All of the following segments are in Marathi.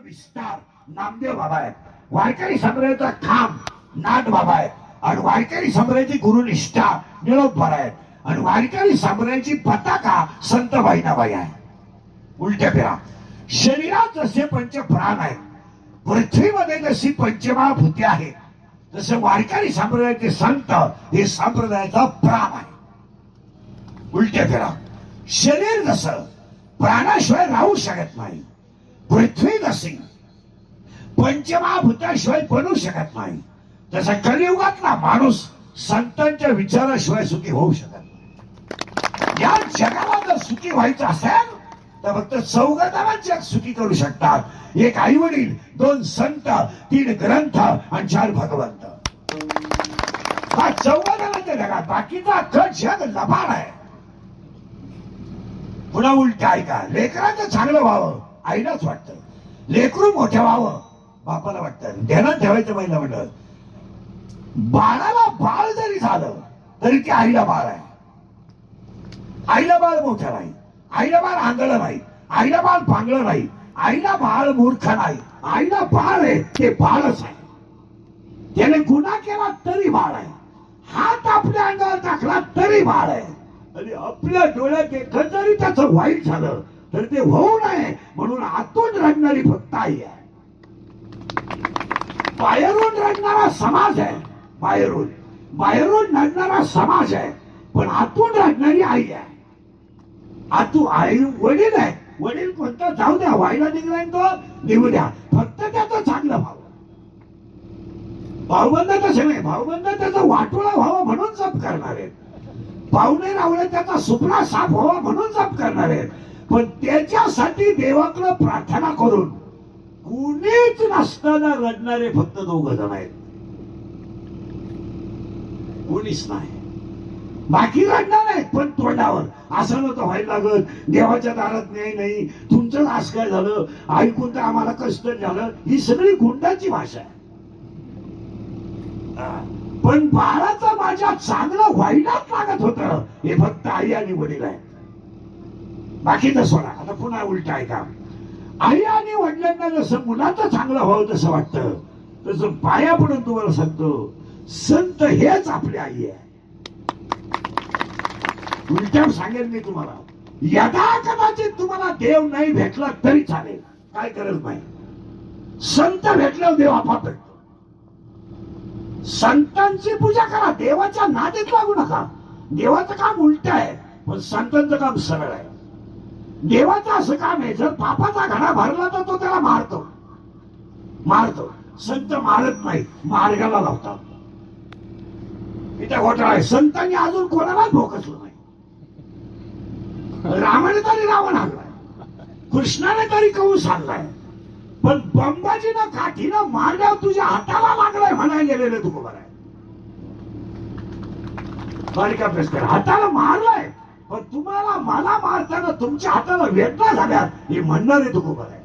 विस्तार नामदेव बाबा आहे, वारकरी संप्रदायाचा खांब नाथ बाबा आहे, आणि वारकरी संप्रदायाची गुरुनिष्ठा निळोपवार आहे, आणि वारकरी संप्रदायाची पताका संत बाईनाबाई आहे. उलट्या फेरा. शरीरात जसे पंच प्राण आहेत, पृथ्वीमध्ये जशी पंचमहाभूते आहेत, तसे वारकरी संप्रदायाचे संत हे संप्रदायाचा प्राण आहे. उलट्या फेरा. शरीर जसं प्राणाशिवाय राहू शकत नाही, पृथ्वी जशी पंचमहाभूताशिवाय बनू शकत नाही, तसा कलियुगातला माणूस संतांच्या विचाराशिवाय सुखी होऊ शकत नाही. या जगाला जर सुखी व्हायचं असेल तर फक्त चौघजण जग सुखी करू शकतात. एक आई वडील, दोन संत, तीन ग्रंथ आणि चार भगवंत. हा चौघजणांच्या जगात. बाकीचा अख्खं जग लबाड आहे. पुन्हा उलट ऐका. लेकरांचं चांगलं व्हावं आईलाच वाटतं, लेकरू मोठं व्हावं बापाला वाटतं. ध्यानात ठेवायचं पहिलं म्हणलं, बाळाला बाळ जरी झालं तरी ते आईला बाळ आहे. आईला बाळ मोठं नाही, आईला बाळ आंधळं नाही, आईला बाळ पांगळं नाही, आईला बाळ मूर्ख नाही. आईला बाळ आहे ते बाळच आहे. त्याने गुन्हा केला तरी बाळ आहे, हात आपल्या अंगावर टाकला तरी बाळ आहे. आणि आपल्या डोळ्यात एकच जरी त्याचं वाईट झालं तर ते होऊ नये म्हणून आतून रडणारी फक्त आई आहे. बाहेरून रडणारा समाज आहे, बाहेरून रडणारा समाज आहे, पण आतून रडणारी आई आहे. आतू आई वडील आहे. वडील कोणता जाऊ द्या, व्हायला निघलाय तो निघू द्या, फक्त त्याचं चांगलं व्हावं. भाऊबंद तसे नाही, भाऊबंद त्याचं वाटोळा व्हावं म्हणून जप करणार आहेत. पाहुणे रावळे त्याचा सुपना साफ व्हावा म्हणून जप करणार आहेत. पण त्याच्यासाठी देवाकडे प्रार्थना करून कुणीच नसताना रडणारे फक्त दोघ जण आहेत, कुणीच नाही. बाकी रडणार आहेत पण तोंडावर. असं नव्हतं व्हायला लागत, देवाच्या दारात न्याय नाही, तुमचं आज काय झालं, ऐकून तर आम्हाला कष्ट झालं. ही सगळी गुंडाची भाषा आहे. पण बाळाचं माझ्या चांगलं व्हायलाच लागत होतं हे फक्त आई आणि वडील आहे. बाकीचं सोडा. आता पुन्हा उलट ऐका. आई आणि वडिलांना जसं मुलाचं चांगलं व्हावं तसं वाटतं, तसं पाया पडून तुम्हाला सांगतो, संत हेच आपली आई आहे. उलट्या सांगेल मी तुम्हाला, यदा कदाचित तुम्हाला देव नाही भेटला तरी चालेल, काय गरज नाही. संत भेटल्यावर देव आपोआप भेटतो. संतांची पूजा करा, देवाच्या नादेत लागू नका. देवाचं काम उलट आहे पण संतांचं काम सरळ आहे. देवाचं असं काम आहे, जर पापाचा घडा भरला तर तो त्याला मारतो. संत मारत नाही, मार्गाला लावतात. इथे घोटाळा आहे. संतांनी अजून कोणालाच भोकसलं नाही. रामाने तरी रावण आणलाय, कृष्णाने तरी कंस आणलाय, पण बंबाजीनं काठीनं मारल्यावर तुझ्या हाताला लागलाय म्हणायला गेलेलं तू बरं आहे. बालिका प्रश्न, हाताला मारलाय पण तुम्हाला मला मारताना तुमच्या हाताला वेदना झाल्या हे म्हणणारे तुकोबर आहे.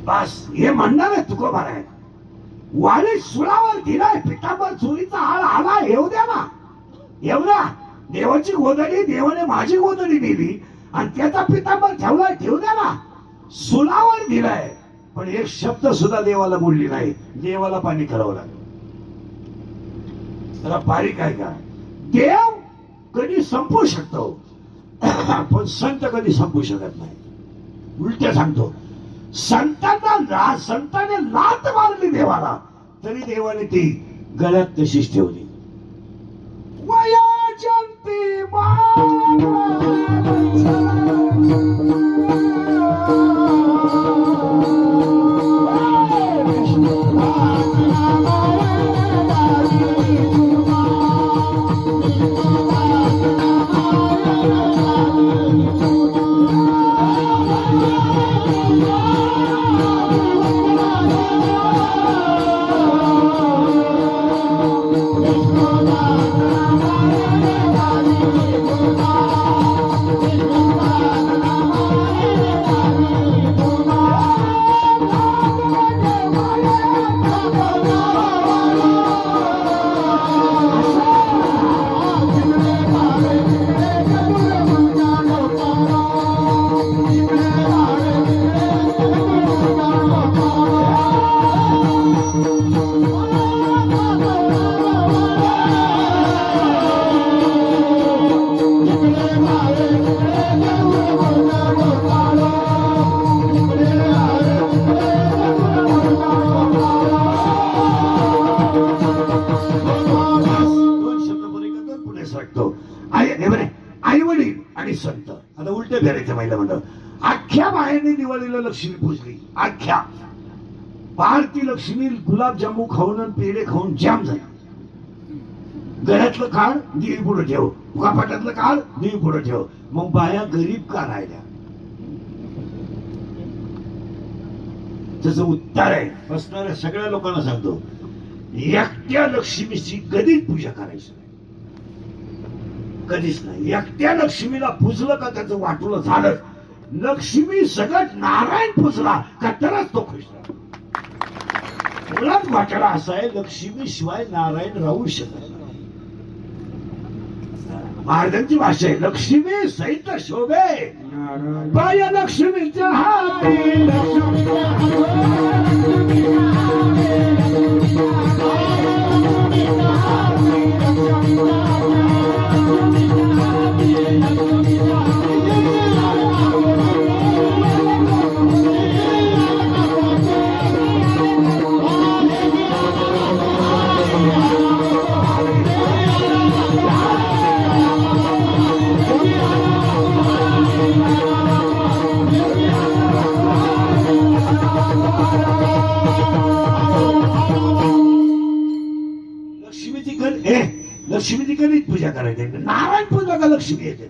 बस हे म्हणणारे तुकोबर आहे. वाली सुळावर दिलाय, पिठावर चोरीचा आळ आला, येऊ द्या ना, एवढा देवाची गोदडी, देवाने माझी गोदडी दिली आणि त्याचा पितांबर ठेवलाय, ठेवू द्या ना. सुलावर दिलाय पण एक शब्द सुद्धा देवाला बोलली नाही. देवाला पाणी करावं लागलं. त्याला बारीक आहे का, देव कधी संपू शकतो पण संत कधी संपू शकत नाही. उलट सांगतो, संताने लात मारली देवाला तरी देवाने ती गळ्यात तशीच ठेवली. वयाचंती लक्ष्मी पूजली अख्ख्या पार ती लक्ष्मी गुलाबजामू खाऊन आणि पेढे खाऊन जाम झाली. घरातलं काढ देवी पुढे ठेव, कपाटातलं काढ देवी पुढे ठेव. मग बाया गरीब का राहिल्या? त्याचं उत्तर आहे बसणाऱ्या सगळ्या लोकांना सांगतो, एकट्या लक्ष्मीची कधीच पूजा करायची नाही, कधीच नाही. एकट्या लक्ष्मीला पूजलं का त्याचं वाटलं झालं. लक्ष्मी सगळं नारायण पूजला का तरच तो खुश झाला. मुळात वाटायला असा आहे, लक्ष्मी शिवाय नारायण राहू शकत नाही. महाराजांची भाषा आहे, लक्ष्मी सहित शोभे बाय लक्ष्मीच्या हाती. लक्ष्मीची कधीच पूजा करायची, नारायण पूजा का लक्ष्मी येते.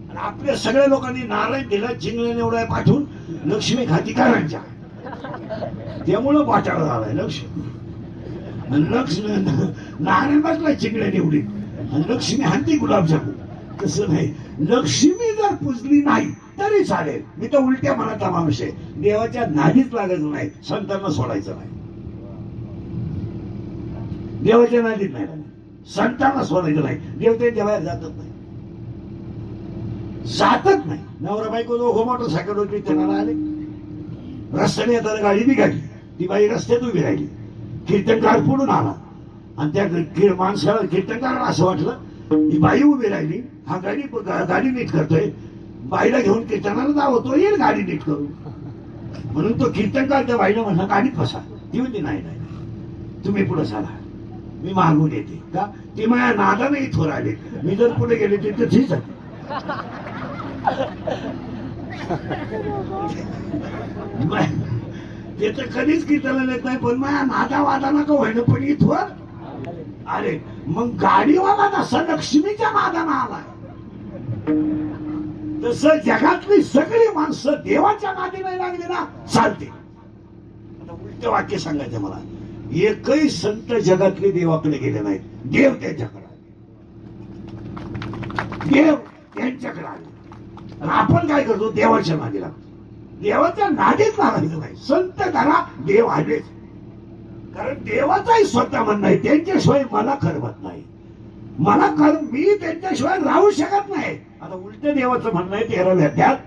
आणि आपल्या सगळ्या लोकांनी नारायण दिला चिंगळ्या एवढ्या पाठवून लक्ष्मी खाती करायच्या. त्यामुळं वाटाळा झालाय लक्ष्मी. नारायण बसलाय चिंगळ्या निवडीत आणि लक्ष्मी हाती गुलाबजामू. तसं नाही, लक्ष्मी जर पूजली नाही तरी चालेल. मी तर उलट्या मनाचा माणूस आहे, देवाच्या नादीच लागायचं नाही, संतांना सोडायचं नाही. देवाच्या नादीत नाही, संतांना सोडायचं नाही. देव ते जेवायला जातच नाही, जातच नाही. नवरा बायको दोघं मोटरसायकल कीर्तनाला आले, रस्त्याने येताना गाडी निघाली, ती बाई रस्त्यात उभी राहिली. कीर्तनकार पुढून आला आणि त्या माणसाला कीर्तनकाराला असं वाटलं ही बाई उभी राहिली, हा गाडी नीट करतोय, बाईला घेऊन कीर्तनाला जावतो, येईल गाडी नीट करून. म्हणून तो कीर्तनकार त्या बाईला म्हणला गाडीत बसा. ती म्हणते नाही नाही, तुम्ही पुढे चाला, मी मागून येते. का ती माझ्या नादाने थोर आले, मी जर पुढे गेले तर ठीक आहे. ते तर कधीच कीर्तनाला येत नाही, पण माझ्या नादा वादा नका व्हायला, पण इथवर अरे मग गाडीवाला जसा लक्ष्मीच्या नादानं आलाय, तसं जगातली सगळी माणसं देवाच्या नादी नाही लागली ना चालते. आता उलट वाक्य सांगायचं मला, एकही संत जगातले देवाकडे गेले नाहीत, देव त्यांच्याकडे आले, देव त्यांच्याकडे आले. आपण काय करतो, देवाच्या नादी लागतो. देवाच्या नादीच लागायचं नाही. संत करा, देव आलेच. कारण देवाचाही स्वतः म्हणणं आहे, त्यांच्याशिवाय मला करमत नाही, मला मी त्यांच्याशिवाय राहू शकत नाही. आता उलट देवाचं म्हणणं आहे 13व्या अध्यायात,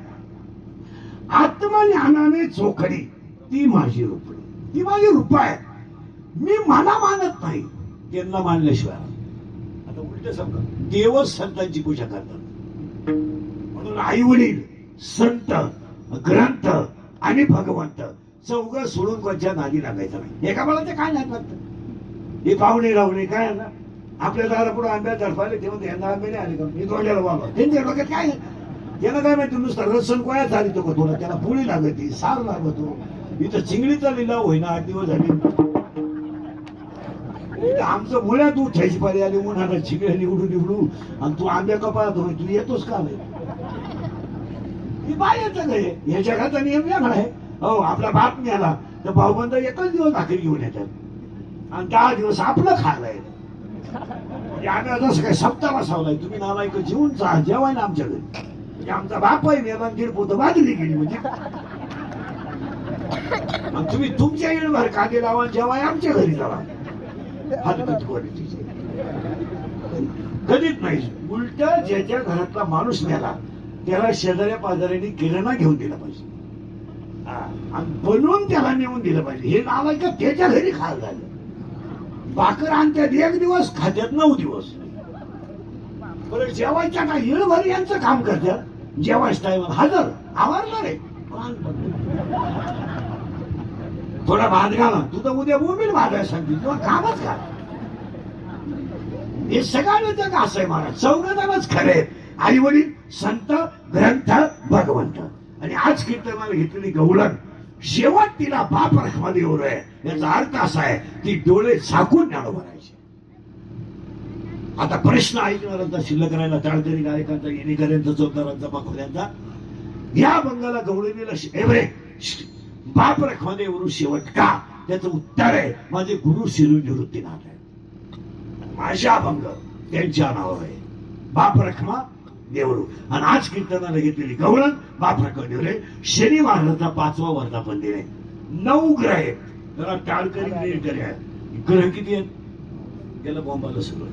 आत्मज्ञानाने चोखडी ती माझी रूपडी, ती माझी रूप आहे. मी मला मानत नाही, त्यांना मानल्याशिवाय. आता उलट समजा देवच संतांची पूजा करतात. म्हणून आई वडील, संत, ग्रंथ आणि भगवंत चौघ सोडून कोणत्या नादी लागायचं नाही. एका मला ते काय नाही लागतं, हे पाहुणे राहुणे काय ना आपल्या दारापुढे आंब्या दडपाले तेव्हा यांना आंबे नाही आले का, मी तोंडाला बाबा त्यांच्या डोक्यात काय, त्याला काय माहिती नुसतं रसन कोया चालितो का तुला, त्याला पोळी लागती, सार लागतो. इथं चिंगडीचा लिलाव होईना 8 दिवस झाले. आमचं मुळ्यात उठायची पारी आली, उन्हाळ्यात चिंगड्या निवडू आणि तू आंब्या कपाळात होय, तू येतोस का नाही. बायाचं काय, या जगाचा नियम वेगळा आहे. हो, आपला बाप मिळाला तर भाऊबंद एकच दिवस भाकरी घेऊन येतात आणि 10 दिवस आपलं खायला येतं. म्हणजे आम्ही जसं काय सप्ताह बसवलाय, तुम्ही नालायक जेवून जा, जेवाय ना आमच्या घरी. म्हणजे आमचा बापही मेला, 1.5 पोतं बाजरी गेली. म्हणजे तुम्ही तुमच्या येणभर कांदे लावा, जेवाय आमच्या घरी जावा. हलकत क्वालिटीचे कधीच नाही. उलट ज्याच्या घरातला माणूस मेला त्याला शेजाऱ्या पाजाऱ्यांनी किराणा घेऊन दिला पाहिजे आणि बनवून त्याला नेऊन दिलं पाहिजे. हे नालायक त्याच्या घरी खायला झालं. भाकर आणतात 1 दिवस, खात्यात 9 दिवस. बरं जेवायच्या का येळभर यांचं काम करतात, जेवायच टाइम हजर आवरणार आहे. थोडा भात घाला, तू तर उद्या बोंबील भाजायला सांगतील, तुला कामच का. हे सगळं जग असं आहे महाराज, 14 जणच खरे. आई वडील, संत, ग्रंथ, भगवंत. आणि आज कीर्तनाला घेतलेली गवळण शेवट तिला बाप रखमादेवर आहे. याचा अर्थ असा आहे ती डोळे झाकून ज्ञानोबा राहायचे. आता प्रश्न ऐकणाऱ्यांचा, शिल्लक राहिला टाळकरी गायकांचा, येणेकऱ्यांचा, चौदारांचा, पाखोऱ्यांचा, या बंगाला गवळणीला बाप रखमादेवरून शेवट का? त्याचं उत्तर आहे माझे गुरु शिरू निवृत्तीनाथ आहे. माझ्या बंग त्यांच्या नावावर आहे बाप रखमा देवरू. आणि आज कीर्तनाला घेतलेली गवळण बाप रखमा देवरे. शनी महाराजांचा 5वा वर्धापन दिन आहे. 9 ग्रह आहेत. जरा टाळकरी ग्रह किती आहेत? गेला बॉम्बाला सगळं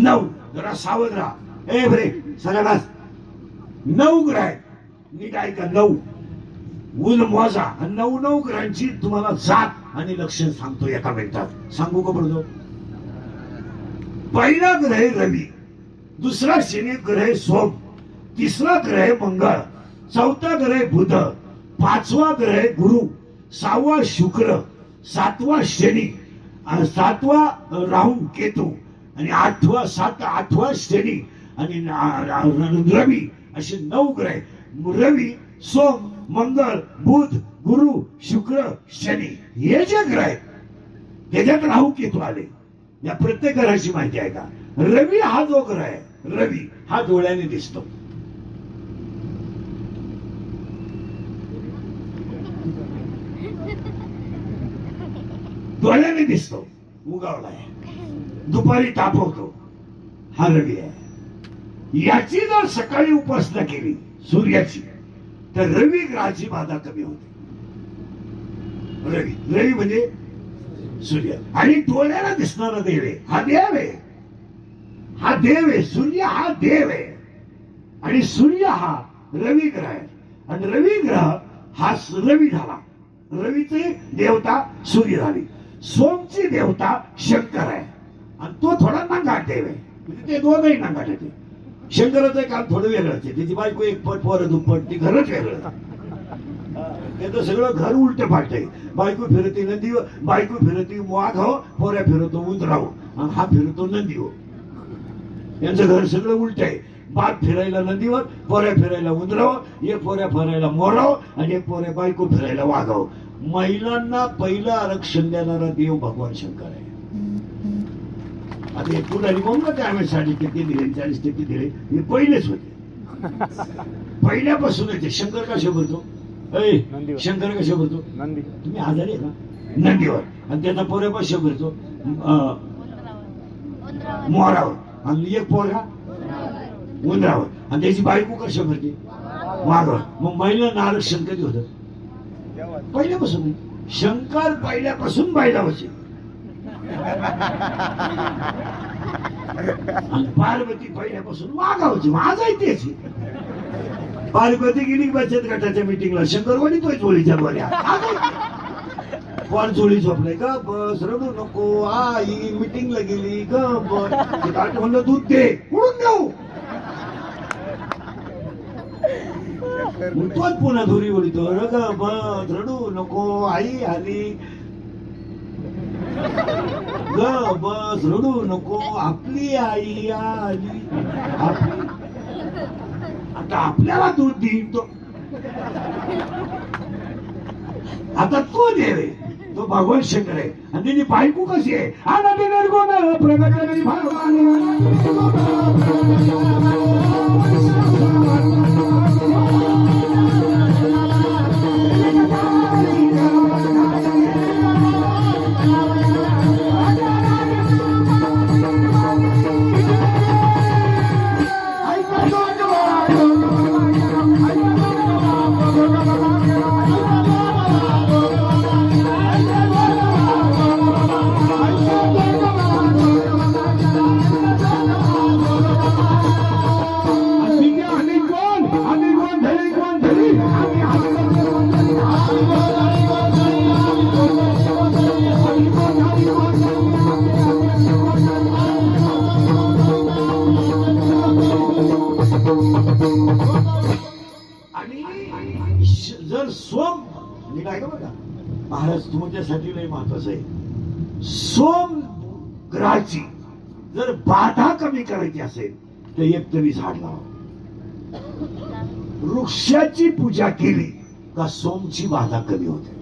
9. जरा सावध राहा. ए बरे सगळ्यालाच 9 ग्रह आहेत. नीट ऐका 9 ऊन मोजा. 9 ग्रहांची तुम्हाला जात आणि लक्षण सांगतो एका मिनिटात. सांगू का बरोबर? पहिला ग्रह आहे रवी, दुसरा शनी ग्रह आहे सोम, तिसरा ग्रह आहे मंगळ, चौथा ग्रह आहे बुध, 5वा ग्रह आहे गुरु, 6वा शुक्र, 7वा शनी, 7वा राहू केतू आणि 8वा शनी आणि रवी असे 9 ग्रह. रवी, सोम, मंगळ, बुध, गुरु, शुक्र, शनी हे जे ग्रह आहेत त्याच्यात राहू केतू आले. या प्रत्येक ग्रहाची माहिती आहे का? रवी हा जो ग्रह आहे, रवी हा डोळ्याने दिसतो. डोळ्याने दिसतो. उगावला आहे, दुपारी तापवतो, हा रवी आहे. याची जर सकाळी उपासना केली सूर्याची तर रवी ग्रहाची बाधा कमी होते. रवी म्हणजे सूर्य. आणि डोळ्याला दिसणारा देव आहे, हा देव आहे. हा देव आहे. सूर्य हा देव आहे. आणि सूर्य हा रवी ग्रह आहे. आणि रवी ग्रह हा रवी झाला. रवीची देवता सूर्य झाली. सोमची देवता शंकर आहे. आणि तो थोडा नांगाट देव आहे. म्हणजे ते दोघंही नांगाट आहे. शंकराचं काम थोडं वेगळंच आहे. त्याची बायको एक पट, पोरं दुप्पट, ती घरच वेगळं. त्याचं सगळं घर उलट फाटतंय. बायको फिरते नंदीवर, बायको फिरते वाघ, पोऱ्या फिरतो उंदराव, आणि हा फिरतो नंदीवर. यांचं घर सगळं उलट आहे. बाप फिरायला नंदीवर, पोऱ्या फिरायला उंदराव, एक पोऱ्या फिरायला मोराव आणि एक पोऱ्या बायको फिरायला वाघाव. महिलांना पहिलं आरक्षण देणारा देव भगवान शंकर आहे. आता हे पुढारी कोण का त्यावेळेस 60% दिले, 40% दिले, हे पहिलेच होते. पहिल्यापासूनच आहे. शंकर कशा भरतो? शंकर कशा भरतो? तुम्ही आजारी आहे का? नंदीवर. आणि त्याचा पोऱ्या कशा भरतो? मोरावर. आणि एक पोरा उंदरावर. आणि त्याची बायको कशा भरते? वाघावर. मग महिलांना आरक्षण कधी होतं? पहिल्यापासून. शंकर पहिल्यापासून बैलावरचे. आणि पार्वती पहिल्यापासून वाघावची. माझा तेच. पार्वती गेली बचत गटाच्या मिटिंगला, शंकर वळीतोय चोळीच्या बोल्या. कोण चोळी झोपलाय का? बस रडू नको आई, मिटिंगला गेली ग बस. म्हणलं दूध दे, कुठून देऊ? तोच पुन्हा धुरी वळीतो. ग बस रडू नको आई आली ग बस रडू नको आपली आई आली. आता आपल्याला दूध देईन तो. आता तो देव आहे, तो भगवान शंकर आहे. आणि त्याची बायको कशी आहे? आनंदी निर्गुण प्रगती जर सोम नीट आहे का बघा महाराज, तुमच्यासाठी लय महत्वाचं आहे. सोम ग्रहाची जर बाधा कमी करायची असेल तर एक तरी झाड लावा. वृक्षाची पूजा केली का सोमची बाधा कमी होते,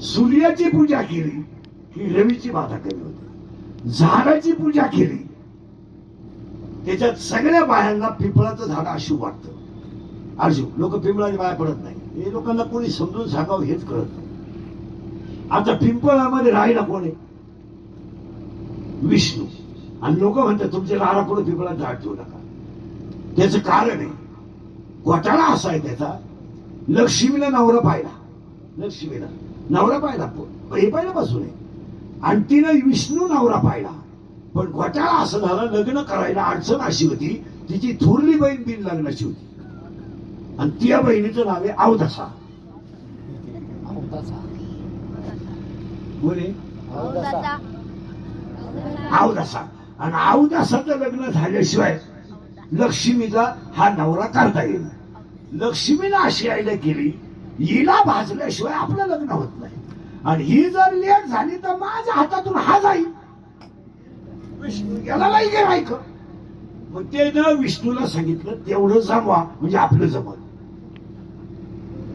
सूर्याची पूजा केली की रवीची बाधा कमी होते, झाडाची पूजा केली त्याच्यात सगळ्या बायांना पिंपळाचं झाड अशुभ वाटतं. अशुभ लोक पिंपळाच्या बाया पडत नाही. हे लोकांना कोणी समजून सांगावं हेच कळत नाही. आता पिंपळामध्ये राहिला कोण आहे? विष्णू. आणि लोक म्हणतात तुमच्या दारापुढे पिंपळाचं झाड ठेवू नका. त्याचं कारण आहे, घोटाळा असा आहे त्याचा. लक्ष्मीला नवरा पाहिला, लक्ष्मीला नवरा पाहिला, हे पहिल्यापासून आहे. आणि तिनं विष्णू नवरा पाहिला, पण घोटाळा असं झाला, लग्न करायला अडचण अशी होती, तिची थोरली बहीण बिन लग्नाची होती आणि त्या बहिणीचं नाव आहे अवदसा. बोले अवदसा. आणि अवदसाचं लग्न झाल्याशिवाय लक्ष्मीचा हा नवरा करता येईल. लक्ष्मीनं अशी आयडिया केली, हिला भाजल्याशिवाय आपलं लग्न होत नाही. आणि ही जर लेट झाली तर माझ्या हातातून हा जाईल. विष्णू याला नाही गिरायक. मग ते न विष्णूला सांगितलं तेवढं जमवा म्हणजे आपलं जमत.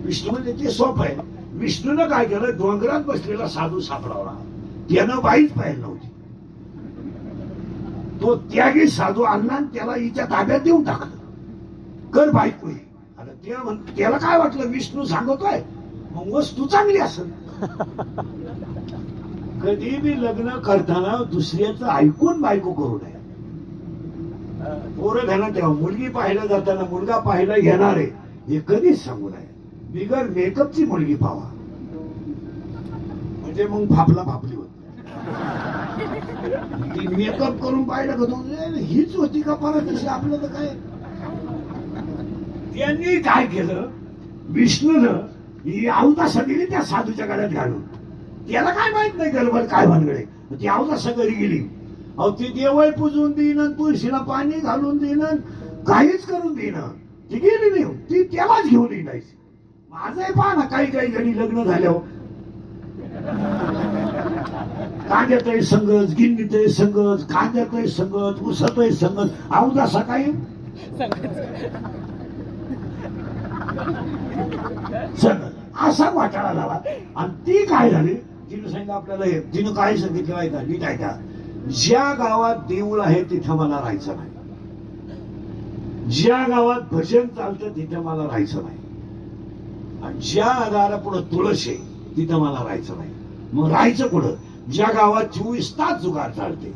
विष्णू म्हणजे ते सोप आहे. विष्णूनं काय केलं, डोंगरात बसलेला साधू सापडावला. त्यानं बाईच पाहिलं नव्हती. तो त्यागी साधू आणला आणि त्याला हिच्या ताब्यात देऊन टाकलं. कर बायको. आता त्याला काय वाटलं, विष्णू सांगतोय मग वस्तू चांगली असेल. कधी बी लग्न करताना दुसऱ्याचं ऐकून बायको करू नये. पोरं ध्यानात ठेवा, मुलगी पाहायला जाताना मुलगा पाहायला येणार आहे हे कधीच सांगू नये. बिगर मेकअपची मुलगी पाहा, म्हणजे मग फापला फापली होती. ती मेकअप करून पाहिलं का तो हीच होती का परत तशी आपलं तर काय. त्यांनी काय केलं, विष्णूनं ही अवदासा दिली त्या साधूच्या गळ्यात घालून. त्याला काय माहित नाही गडबड काय भानगडे. ती अवदासा घरी गेली. अहो ती देवळ पुजून देईन, तुळशीला पाणी घालून देईन, काहीच करून देईन. ती गेली नाही, ती त्यालाच घेऊन येईल. माझंही पहा ना, काही काही जणी लग्न झाल्यावर कांद्यातही संगत, गिन्नीतही संगत, कांद्यातही संगत, उसातही संगत. अवदासा काय असा वाटाळा झाला. आणि ती काय झाली, तिने सांगितलं आपल्याला, तिनं काय सांगितलं ऐका, नीट ऐका. ज्या गावात देऊळ आहे तिथं मला राहायचं नाही, ज्या गावात भजन चालतं तिथं मला राहायचं नाही, आणि ज्या दारापुढं तुळस आहे तिथं मला राहायचं नाही. मग राहायचं कुठं? ज्या गावात 24 तास जुगार चालते,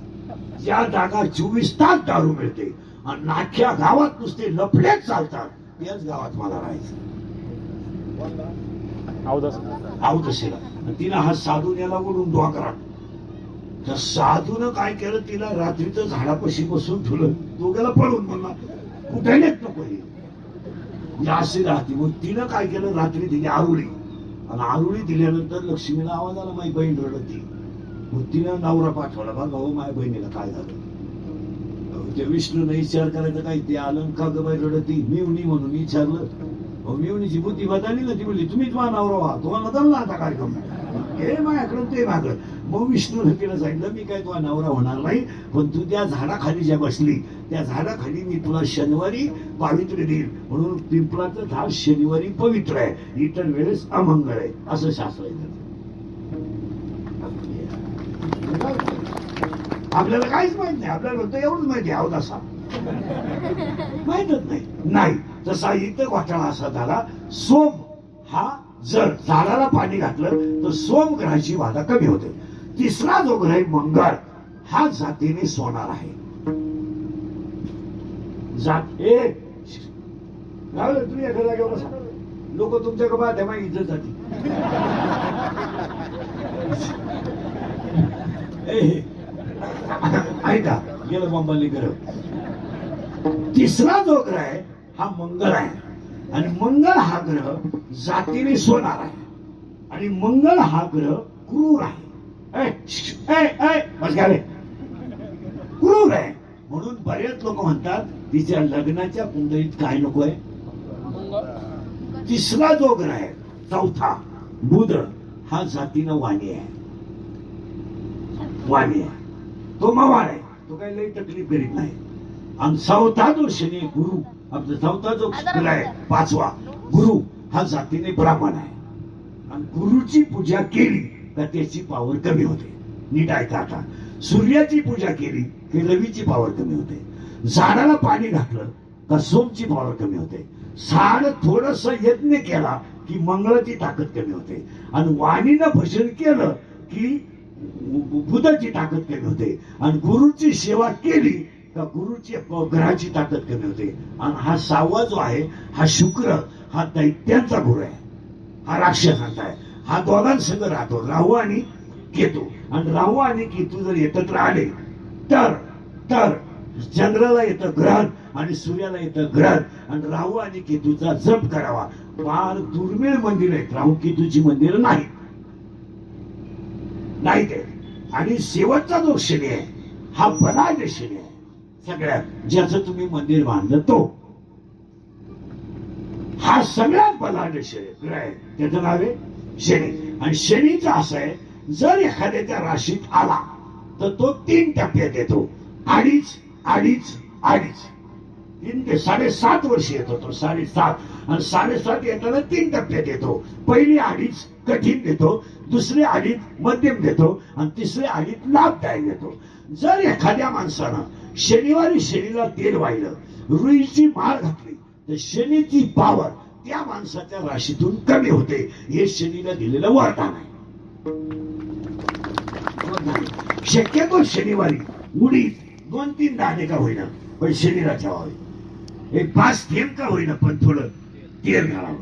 ज्या जागा 24 तास दारू मिळते आणि नाख्या गावात नुसते लफडेच चालतात, त्याच गावात मला राहायचं. अवदसेला तिला हा साधू नेला ओढून डोंगरात. तर साधूनं काय केलं, तिला रात्रीचं झाडापाशी बसून ठेवलं. दोघाला पळून म्हणला कुठे नेत नको हे असे राहते. मग तिनं काय केलं, रात्री दिली आरुळी. आणि आरुळी दिल्यानंतर लक्ष्मीला आवाज आला, माझी बहीण रडती. मग तिनं नवरा पाठवला, बघा हो माझ्या बहिणीला काय झालं. ते विष्णूने विचार करायचा काय, ते आलं का ग बाई रडती, मिवणी म्हणून विचारलं. मिवणीची बुद्धी बदलली ना, ती बोलली तुम्हीच माझा नवरा व्हा, तुम्हाला जमला आता कार्यक्रम हे माझ्याकडून ते मागलं. मग विष्णूने तिला सांगितलं, मी काय तुझा नवरा होणार नाही, पण तू त्या झाडाखाली ज्या बसली त्या झाडाखाली मी तुला शनिवारी पावित्र्य देईल. म्हणून पिंपळाचं झाड शनिवारी पवित्र आहे, इतर वेळेस अमंगळ आहे, असं शास्त्र आहे. आपल्याला काहीच माहित नाही. आपल्याला फक्त एवढंच माहिती आहे, अवदासा माहितच नाही. तसा इथं घोटाळा असा झाला, सोम हा जर झाडाला पाणी घातलं तर सोम ग्रहाची बाधा कमी होते. तिसरा जो ग्रह मंगळ हा जातीने सोनार आहे. तुम्ही एखाद्या जागेवर बसा, लोक तुमच्याकडे पाहते मग इज्जत जाती. ऐका, गेलं बॉम्बाली ग्रह. तिसरा जो ग्रह आहे हा मंगळ आहे. आणि मंगळ हा ग्रह जातीने सोनार आहे. आणि मंगळ हा ग्रह क्रूर आहे. क्रूर आहे. म्हणून बरेच लोक म्हणतात तिच्या लग्नाच्या कुंडलीत काय नको आहे. तिसरा जो ग्रह आहे चौथा बुध हा जातीनं वाणी आहे. वाणी आहे, तो मवाळ आहे, तो काही लई तकलीफ करीत नाही. आणि चौथा जो शनी गुरु आपला चौथा जो ग्रह आहे, पाचवा गुरु, हा जातीने ब्राह्मण आहे. आणि गुरुची पूजा केली तर त्याची पावर कमी होते. नीट ऐका आता. सूर्याची पूजा केली की रवीची पावर कमी होते. झाडाला पाणी घातलं तर सोमची पावर कमी होते. झाड थोडस यज्ञ केला की मंगळाची ताकद कमी होते. आणि वाणीनं भजन केलं की बुधाची ताकद कमी होते. आणि गुरुची सेवा केली तर गुरुची ग्रहाची ताकद कमी होते. आणि हा सहावा जो आहे हा शुक्र, हा दैत्यांचा गुरु आहे, हा राक्षसांचा आहे. हा दोघांसंग राहतो, राहू आणि केतू. आणि राहू आणि केतू जर एकत्र आले तर तर चंद्राला येतं ग्रहण आणि सूर्याला येतं ग्रहण. आणि राहू आणि केतूचा जप करावा. फार दुर्मिळ मंदिर आहेत राहू केतूची मंदिरं नाही ते. आणि शेवटचा जो शनी आहे हा बलाढ्य शनी आहे. सगळ्यात ज्याचं तुम्ही मंदिर बांधलं तो हा सगळ्यात बलाढ्य शनी ग्रह आहे. त्याचं नाव आहे शनी. आणि शनीचं असं आहे, जर एखाद्याच्या राशीत आला तर तो 3 टप्प्यात येतो. अडीच अडीच अडीच 3 ते 7.5 वर्ष येतो तो. 7.5 आणि 7.5 येताना 3 टप्प्यात येतो. पहिली अडीच कठीण देतो, दुसरी अडीच मध्यम देतो आणि तिसरी अडीच लाभदायक देतो. जर एखाद्या माणसानं शनिवारी शनीला तेल वाहिलं, रुईची माळ घातली तर शनीची पावर त्या माणसाच्या राशीतून कमी होते. हे शनीला दिलेलं वरदान आहे. शक्यतो शनिवारी उडीत 2-3 दाणे का होईना पण शनीला ठेवावे. एक 5 थेंब का होईना पण थोडं तेल घालावं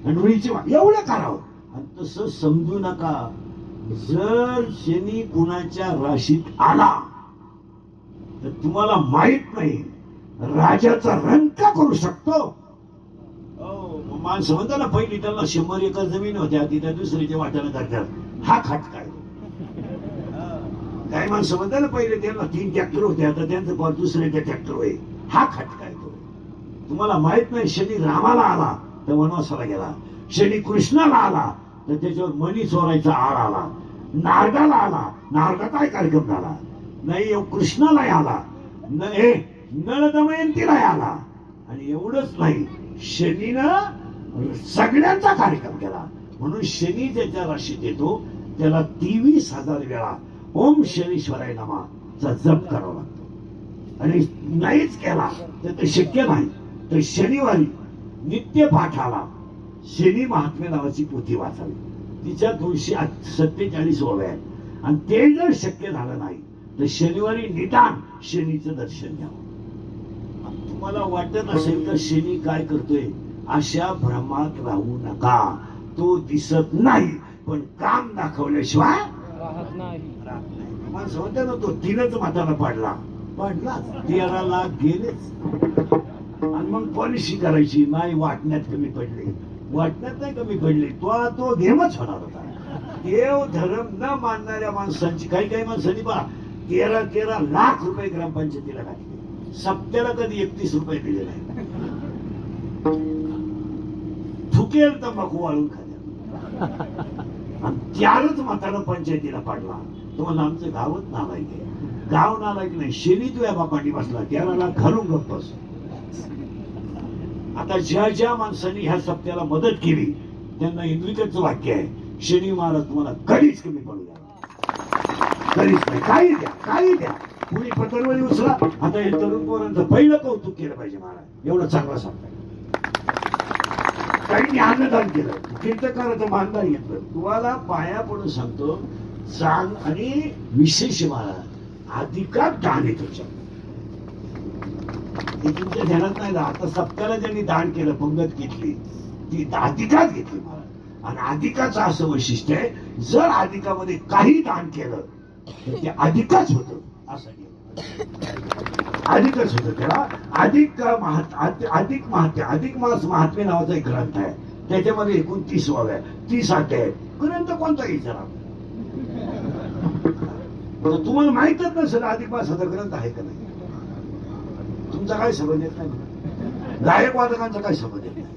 आणि उडीची माळ एवढं करावं. आणि तसं समजू नका, जर शनी कुणाच्या राशीत आला तर तुम्हाला माहित नाही राजाचा रंग करू शकतो. माणसं म्हणतात ना, पहिली त्यांना 100 एकर जमीन होत्या, तिथे दुसरीच्या वाट्यानं करतात. हा खटका आहे. काही माणसं म्हणतात ना, पहिले त्यांना 3 ट्रॅक्टर होते, आता त्यांचं पार दुसऱ्याच्या ट्रॅक्टर होईल. हा खटका आहे तो. तुम्हाला माहित नाही, शनी रामाला आला तर वनवासाला गेला, शनी कृष्णाला आला तर त्याच्यावर मणी चोरायचा आळ आला, नारदाला आला, नारदा काय कार्यक्रम झाला नाही, कृष्णाला आला, नळ दमयंतीला आला. आणि एवढंच नाही, शनीनं सगळ्यांचा कार्यक्रम केला. म्हणून शनी ज्याच्या राशीत येतो त्याला 23,000 वेळा ओम शनीश्वराय नमःचा जप करावा लागतो. आणि नाहीच केला तर ते शक्य नाही. तर शनिवारी नित्य पाठाला शनी महात्म्य नावाची पोथी वाचावी. तिच्या 247 ओव्या आहेत. आणि ते जर शक्य झालं नाही तर शनिवारी निदान शनीचं दर्शन घ्यावं. तुम्हाला वाटत असेल तर शनी काय करतोय, अशा भ्रमात राहू नका. तो दिसत नाही पण काम दाखवल्याशिवाय राहत नाही. माणसं म्हणतात ना, तो 3च माताला पडला 13 लाख गेलेच. आणि मग पॉलिसी करायची नाही, वाटण्यात कमी पडले, वाटण्यात नाही कमी पडले, तो गेमच होणार होता. देव धर्म न मानणाऱ्या माणसांची काही माणसांनी पहा 13 लाख रुपये ग्रामपंचायतीला घातले, सप्त्याला कधी 31 रुपये दिले नाही. थुकेल तंबाखू वाळून खाल्या आणि 4च मतानं पंचायतीला पाडला. तुम्हाला आमचं गावच नालायक आहे. गाव नालायक नाही, शनी तुझ्या बापांनी बसला 13 लाख घालून गप्प बस. आता ज्या माणसांनी ह्या सप्त्याला मदत केली त्यांना इंद्रिकचं वाक्य आहे, शनी महाराज तुम्हाला कधीच कमी पडू द्या, कधीच नाही. काही द्या कुणी पतरवळी उचला. आता हे तरुण पोरांचं पहिलं कौतुक केलं पाहिजे महाराज, एवढं चांगलं सांगताय. काही अन्नदान केलं, कीर्तकाराचं मानदान घेतलं. तुम्हाला पाया पडून सांगतो, चांग आणि विशेष महाराज अधिकात दान आहे तुमच्या. हे तुमच्या ध्यानात नाही. आता सप्त्याला ज्यांनी दान केलं, पंगत घेतली, ती अधिकात घेतली महाराज. आणि अधिकाचं असं वैशिष्ट्य आहे, जर अधिकामध्ये काही दान केलं तर ते अधिकच होतं. असं अधिकच होतं. त्याला अधिक मास महात्म्य नावाचा एक ग्रंथ आहे, त्याच्यामध्ये एकूण 30 ओव्या, 30 अध्याय आहेत. ग्रंथ कोणताही विचारा. तुम्हाला माहितच नसेल अधिक मासाचा ग्रंथ आहे का नाही. तुमचा काय संबंध येत नाही, गायक वादकांचा काय संबंध येत नाही.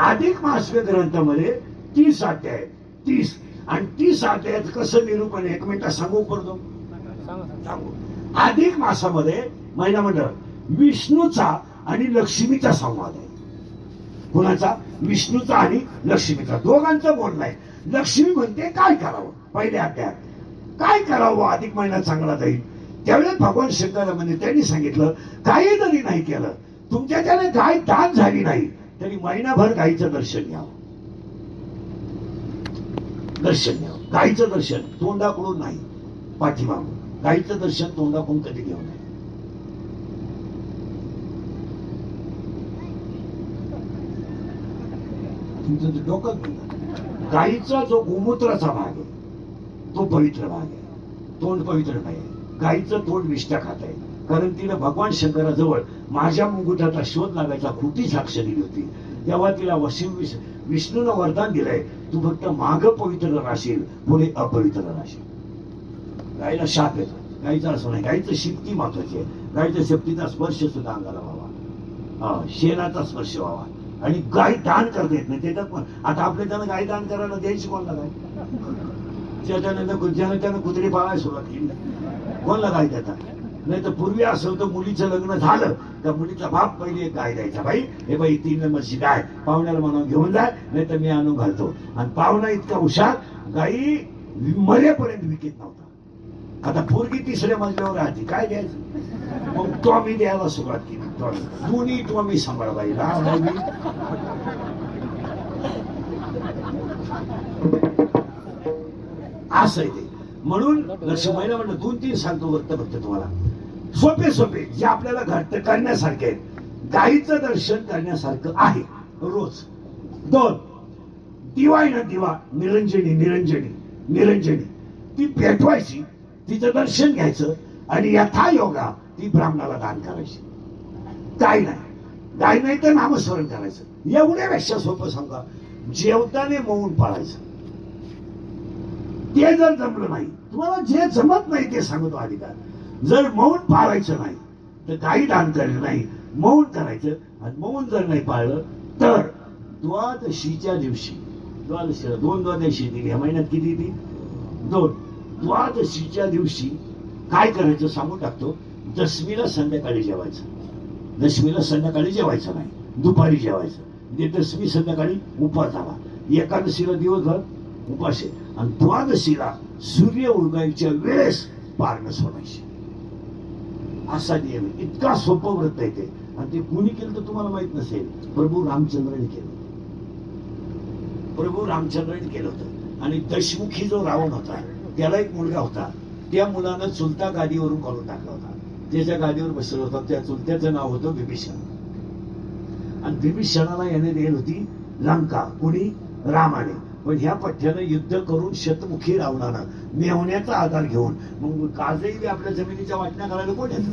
अधिक मासव्य ग्रंथामध्ये 30 अध्याय, 30 आणि 30 अध्यायात कसं निरूपण, 1 मिनिट सांगू पडतो सांगू. अधिक मासामध्ये महिना मंडळ विष्णूचा आणि लक्ष्मीचा संवाद आहे. कुणाचा? विष्णूचा आणि लक्ष्मीचा, दोघांचं बोलणं आहे. लक्ष्मी म्हणते काय करावं, पहिल्या अध्यायात काय करावं अधिक महिना चांगला जाईल. त्यावेळेस भगवान शंकरामध्ये त्यांनी सांगितलं काही जरी नाही केलं, तुमच्या त्याने गाय दान झाली नाही तरी महिनाभर गायीचं दर्शन घ्यावं. दर्शन घ्यावं, गायीचं दर्शन तोंडाकडून नाही, पाठीमागून. गायीचं दर्शन तोंडाकडून कधी घेऊ नये. तुमचं डोकं गायीचा जो गोमूत्राचा भाग आहे तो पवित्र भाग आहे, तोंड पवित्र नाही. गायीचं तोंड विष्ठा खात आहे, कारण तिला भगवान शंकराजवळ माझ्या मुंगुठाचा शोध लागायचा खोटी साक्ष दिली होती. तेव्हा तिला विष्णूनं वरदान दिलंय, तू फक्त माग पवित्र राहशील, पुढे अपवित्र राहशील. गायीला शाप येतो, गायीचं असं नाही. गायीचं शिफ्टी महत्वाची आहे. गायीच्या शिफ्टीचा स्पर्श सुद्धा अंगाला व्हावा, शेणाचा स्पर्श व्हावा. आणि गाय दान करता येत नाही त्याच्यात पण. आता आपल्या त्यानं गाय दान करायला द्यायची कोणला गाय? त्यानं कुत्री पाळायला सुरुवात केली, कोणला गाय देतात? नाही तर पूर्वी असं होतं, मुलीचं लग्न झालं तर मुलीचा बाप पहिले एक गाय द्यायचा. बाई हे बाई 3 नंबरची गाय पाहुण्याला म्हणून घेऊन जाय, नाही तर मी आणून घालतो. आणि पाहुणा इतका हुशार, गाई मरेपर्यंत विकत नव्हता. आता पोरगी 3ऱ्या मजल्यावर राहते, काय द्यायचं? मग तो आम्ही द्यायला सुरुवात केली. दोन्ही तो आम्ही सांभाळ बाई असं आहे ते. म्हणून लक्ष्मीला म्हणलं 2-3 सांगतो वरत फक्त तुम्हाला, सोपे सोपे जे आपल्याला घट्ट करण्यासारखे आहेत. गायीचं दर्शन करण्यासारखं आहे रोज. 2 दिवा आहे ना, दिवा निरंजनी निरंजनी निरंजनी ती पेटवायची, तिचं दर्शन घ्यायचं आणि यथा योगा ती ब्राह्मणाला दान करायची. गाय नाही, गाय नाही तर नामस्मरण करायचं. एवढ्यापेक्षा सोपं सांगा, जेवताने मौन पाळायचं. ते जर जमलं नाही, तुम्हाला जे जमत नाही ते सांगतो अधिकार, जर मौन पाळायचं नाही तर गाई दान करायचं नाही, मौन करायचं. आणि मौन जर नाही पाळलं तर द्वादशीच्या दिवशी, द्वादशीला 2 द्वादशी दिली या महिन्यात, किती ती 2. द्वादशीच्या दिवशी काय करायचं सांगून टाकतो. दशमीला संध्याकाळी जेवायचं, दशमीला संध्याकाळी जेवायचं नाही, दुपारी जेवायचं. म्हणजे दशमी संध्याकाळी उपास झाला, एकादशीला दिवसभर उपास आहे. आणि द्वादशीला सूर्य उगवायच्या वेळेस पारणं सोडायची, असा नियम. इतका सोपं व्रत आहे ते. आणि ते कुणी केलं तर तुम्हाला माहित नसेल, प्रभू रामचंद्राने केलं. प्रभू रामचंद्राने केलं होतं. आणि दशमुखी जो रावण होता त्याला एक मुलगा होता, त्या मुलानं चुलता गादीवरून काढून टाकला होता. त्याच्या गादीवर बसलं होता, त्या चुलत्याचं नाव होतं विभीषण. आणि विभीषणाला याने दिली होती लंका, कुणी? रामाने. पण ह्या पठ्ठ्यानं युद्ध करून शतमुखी रावणानं मेवण्याचा आधार घेऊन, मग काजही आपल्या जमिनीच्या वाटण्या करायला कोण येतं?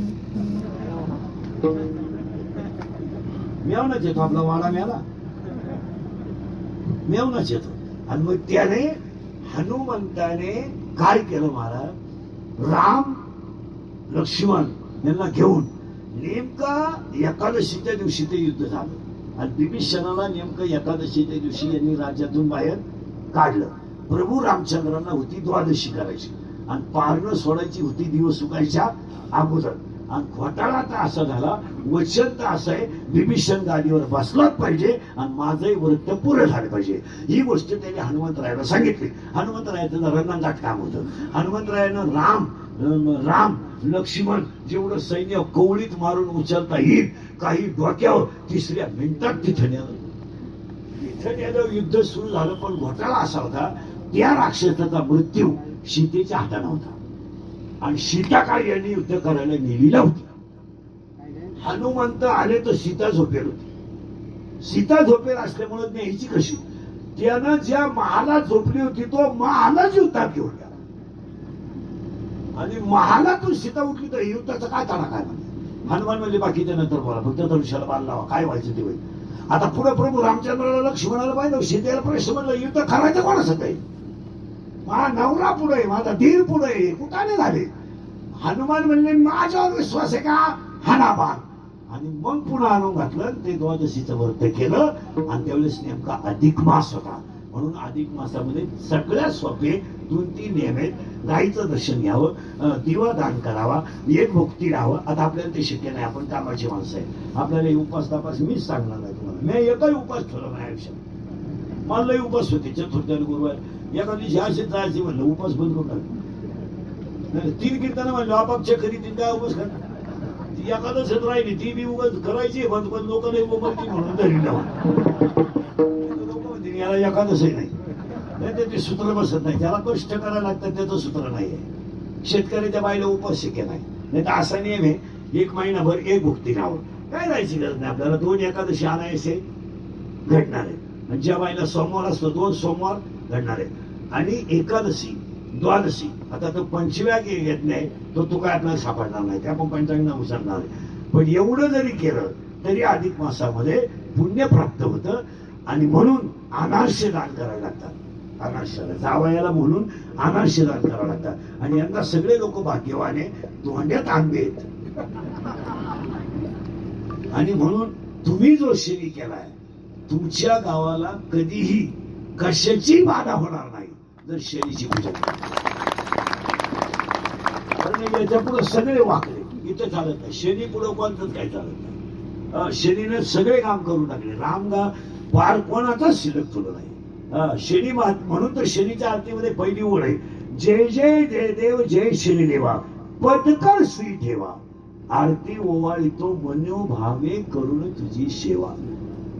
मेवनाच येतो, आपला वाडा मेला मेवनाच येतो. आणि मग त्याने हनुमंताने काय केलं महाराज, राम लक्ष्मण यांना घेऊन नेमका एकादशीच्या दिवशी ते युद्ध झालं. आणि विभीषणाला नेमकं एकादशीच्या दिवशी यांनी राज्यातून बाहेर काढलं. प्रभू रामचंद्रांना होती द्वादशी करायची आणि पारणं सोडायची होती दिवस उगायच्या अगोदर. आणि घोटाळा तर असा झाला, वचन तर असं आहे, विभीषण गादीवर बसलाच पाहिजे आणि माझंही व्रत पुरं झालं पाहिजे. ही गोष्ट त्याने हनुमंतरायाला सांगितली. हनुमंतरायाचं रणांगात काम होतं. हनुमंतरायानं राम लक्ष्मण जेवढं सैन्य कवळीत मारून उचलता येईल, काही डोक्यावर 3ऱ्या मिनिटात तिथं नेलं. युद्ध सुरू झालं. पण घोटाळा असा होता, त्या राक्षसाचा मृत्यू सीतेच्या हाताने होता आणि सीता काय यांनी युद्ध करायला नेलेला होती. हनुमंत आले तर सीता झोपेल होती. सीता झोपेल असल्यामुळे न्यायची कशी? त्यानं ज्या महालात झोपली होती तो महालाच युद्धात घेऊन गेला. आणि महालातून सीता उठली तर युद्धाचा काय ताणा काय म्हणजे? हनुमान म्हणजे बाकीच्या नंतर बोला, फक्त धनुष्याला बाण लावा, काय व्हायचं ते होईल. आता पुढे प्रभू रामचंद्राला लक्ष्मणाला पाहिलं, सीतेला प्रश्न म्हणलं युद्ध करायचं कोणाचं काही? माझा नवरा पुढे, माझा धीर पुढे, कुठाने झाले? हनुमान म्हणले माझ्यावर विश्वास आहे का? हाना बाण. आणि मग पुन्हा आणून घातलं, ते द्वादशीचं व्रत केलं. आणि त्यावेळेस नेमका अधिक मास होता. म्हणून अधिक मासामध्ये सगळ्यात सोपे 2-3 नियम आहेत. गाईचं दर्शन घ्यावं, दिवा दान करावा, एक भुक्ती राहावं. आता आपल्याला ते शक्य नाही, आपण कामाची माणसं आहे. आपल्याला हे उपास तापास मीच सांगणार नाही तुम्हाला. मी एकही उपास ठेवला नाही आयुष्यात. मला लई उपास होते, चतुर्थी आणि गुरुवार. एका दिवशी असेच जायचे म्हणलं उपास बंद करून टाकलं. 3 कीर्तन म्हणलं आपापच्या घरी 3 काय उपास करणार. ती एखादच राहिली, ती बी उगाच करायची बंद, पण लोक नाही बोलती म्हणून धरी लोक म्हणते याला एखादसही नाही. ते सूत्र बसत नाही, त्याला कष्ट करायला लागतात, त्याचं सूत्र नाहीये. शेतकऱ्याच्या बाईला उपास शक्य नाही तर असा नियम आहे, 1 महिनाभर एक भुक्ती राहावं. काय जायची गरज नाही आपल्याला. 2 एकादशी आणायचे घडणार आहे. ज्या बाईला सोमवार असतो 2 सोमवार घडणार आहे. आणि एकादशी द्वादशी, आता तो पंचव्या येत नाही तो काय आपल्याला सापडणार नाही, ते आपण पंचांगाने उचलणार आहे. पण एवढं जरी केलं तरी अधिक मासामध्ये पुण्य प्राप्त होतं. आणि म्हणून अनारसे दान करायला लागतात. अनारशाला जावयाला म्हणून अनारसे दान करावं लागतात. आणि यंदा सगळे लोक भाग्यवाने, तोंड्यात आंबे आहेत. आणि म्हणून तुम्ही जो शनी केलाय, तुमच्या गावाला कधीही कशाची बाधा होणार नाही जर शनीची पूजा केली. कारण याच्या पुढे सगळे वाकले, इथं चालत नाही. शनी पुढे कोणतंच काही चालत नाही. शनीने सगळे काम करून टाकले. रामगा पार कोणाचाच शिल्लक तुला नाही. शनी म्हणून तर शनीच्या आरतीमध्ये पहिली ओळ आहे, जय जय जय देव जय शनी देवा, पदकर श्री ठेवा, आरती ओवाळितो मनो भावे करून तुझी सेवा,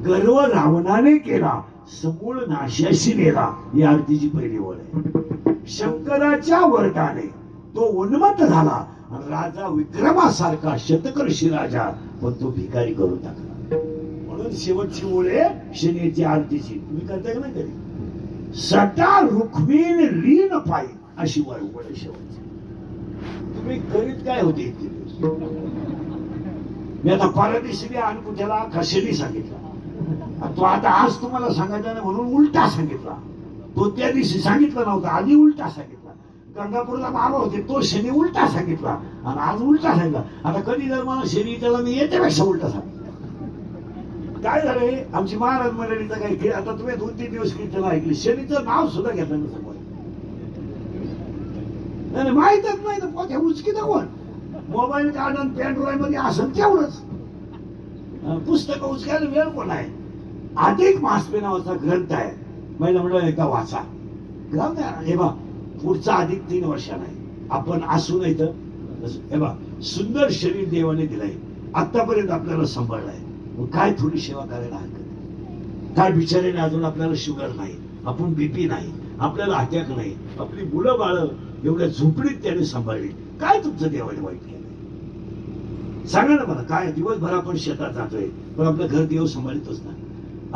गर्व रावणाने केला समूळ नाशाशी नेला. ही आरतीची पहिली ओळ आहे. शंकराच्या वरदाने तो उन्मत्त झाला, राजा विक्रमासारखा शतकर्षी राजा, पण तो भिकारी करून टाकला. म्हणून शेवटची ओळ आहे शनीची आरतीची. तुम्ही करताय का नाही कधी? सटा रुक्मिण लीन पायी, अशी ओळ आहे शेवटची. तुम्ही करीत काय होते इतके दिवस? मी आता परदेशी अनुभूत्याला कशाने सांगितलं, तो आता आज तुम्हाला सांगायचा नाही म्हणून उलटा सांगितला. तो त्या दिवशी सांगितला नव्हता, आधी उलटा सांगितला. गंगापूरला बाबा होते, तो शनी उलटा सांगितला आणि आज उलटा सांगितला. आता कधी जर मला शनी त्याला मी येतेपेक्षा उलटा सांगितलं. काय झालंय आमची महाराज मंडळीचं काही, आता तुम्ही 2-3 दिवस कीर्तन ऐकली, शनीचं नाव सुद्धा घेतलं नसतं. नाही माहीतच नाही तर पोथ्या उचकी कोण. मोबाईल कार्ड आणि पेन ड्राईव्ह मध्ये असं तेवढंच. पुस्तकं उचकायला वेळ कोण आहे. अधिक मास नावाचा ग्रंथ आहे, महिला मंडळ एका वाचा. ग्रंथ हे बा पुढचा अधिक 3 वर्षांना आपण असू नाही तर हे बा सुंदर शरीर देवाने दिलंय, आतापर्यंत आपल्याला सांभाळलंय. काय थोडी सेवा करायला हरकत. काय बिचाराने अजून आपल्याला शुगर नाही, आपण बीपी नाही, आपल्याला अटॅक नाही, आपली मुलं बाळ एवढ्या झोपडीत त्याने सांभाळली. काय तुमचं देवाने वाईट केलं सांगा ना मला. काय दिवसभर आपण शेतात जातोय पण आपलं घर देव सांभाळतोच ना.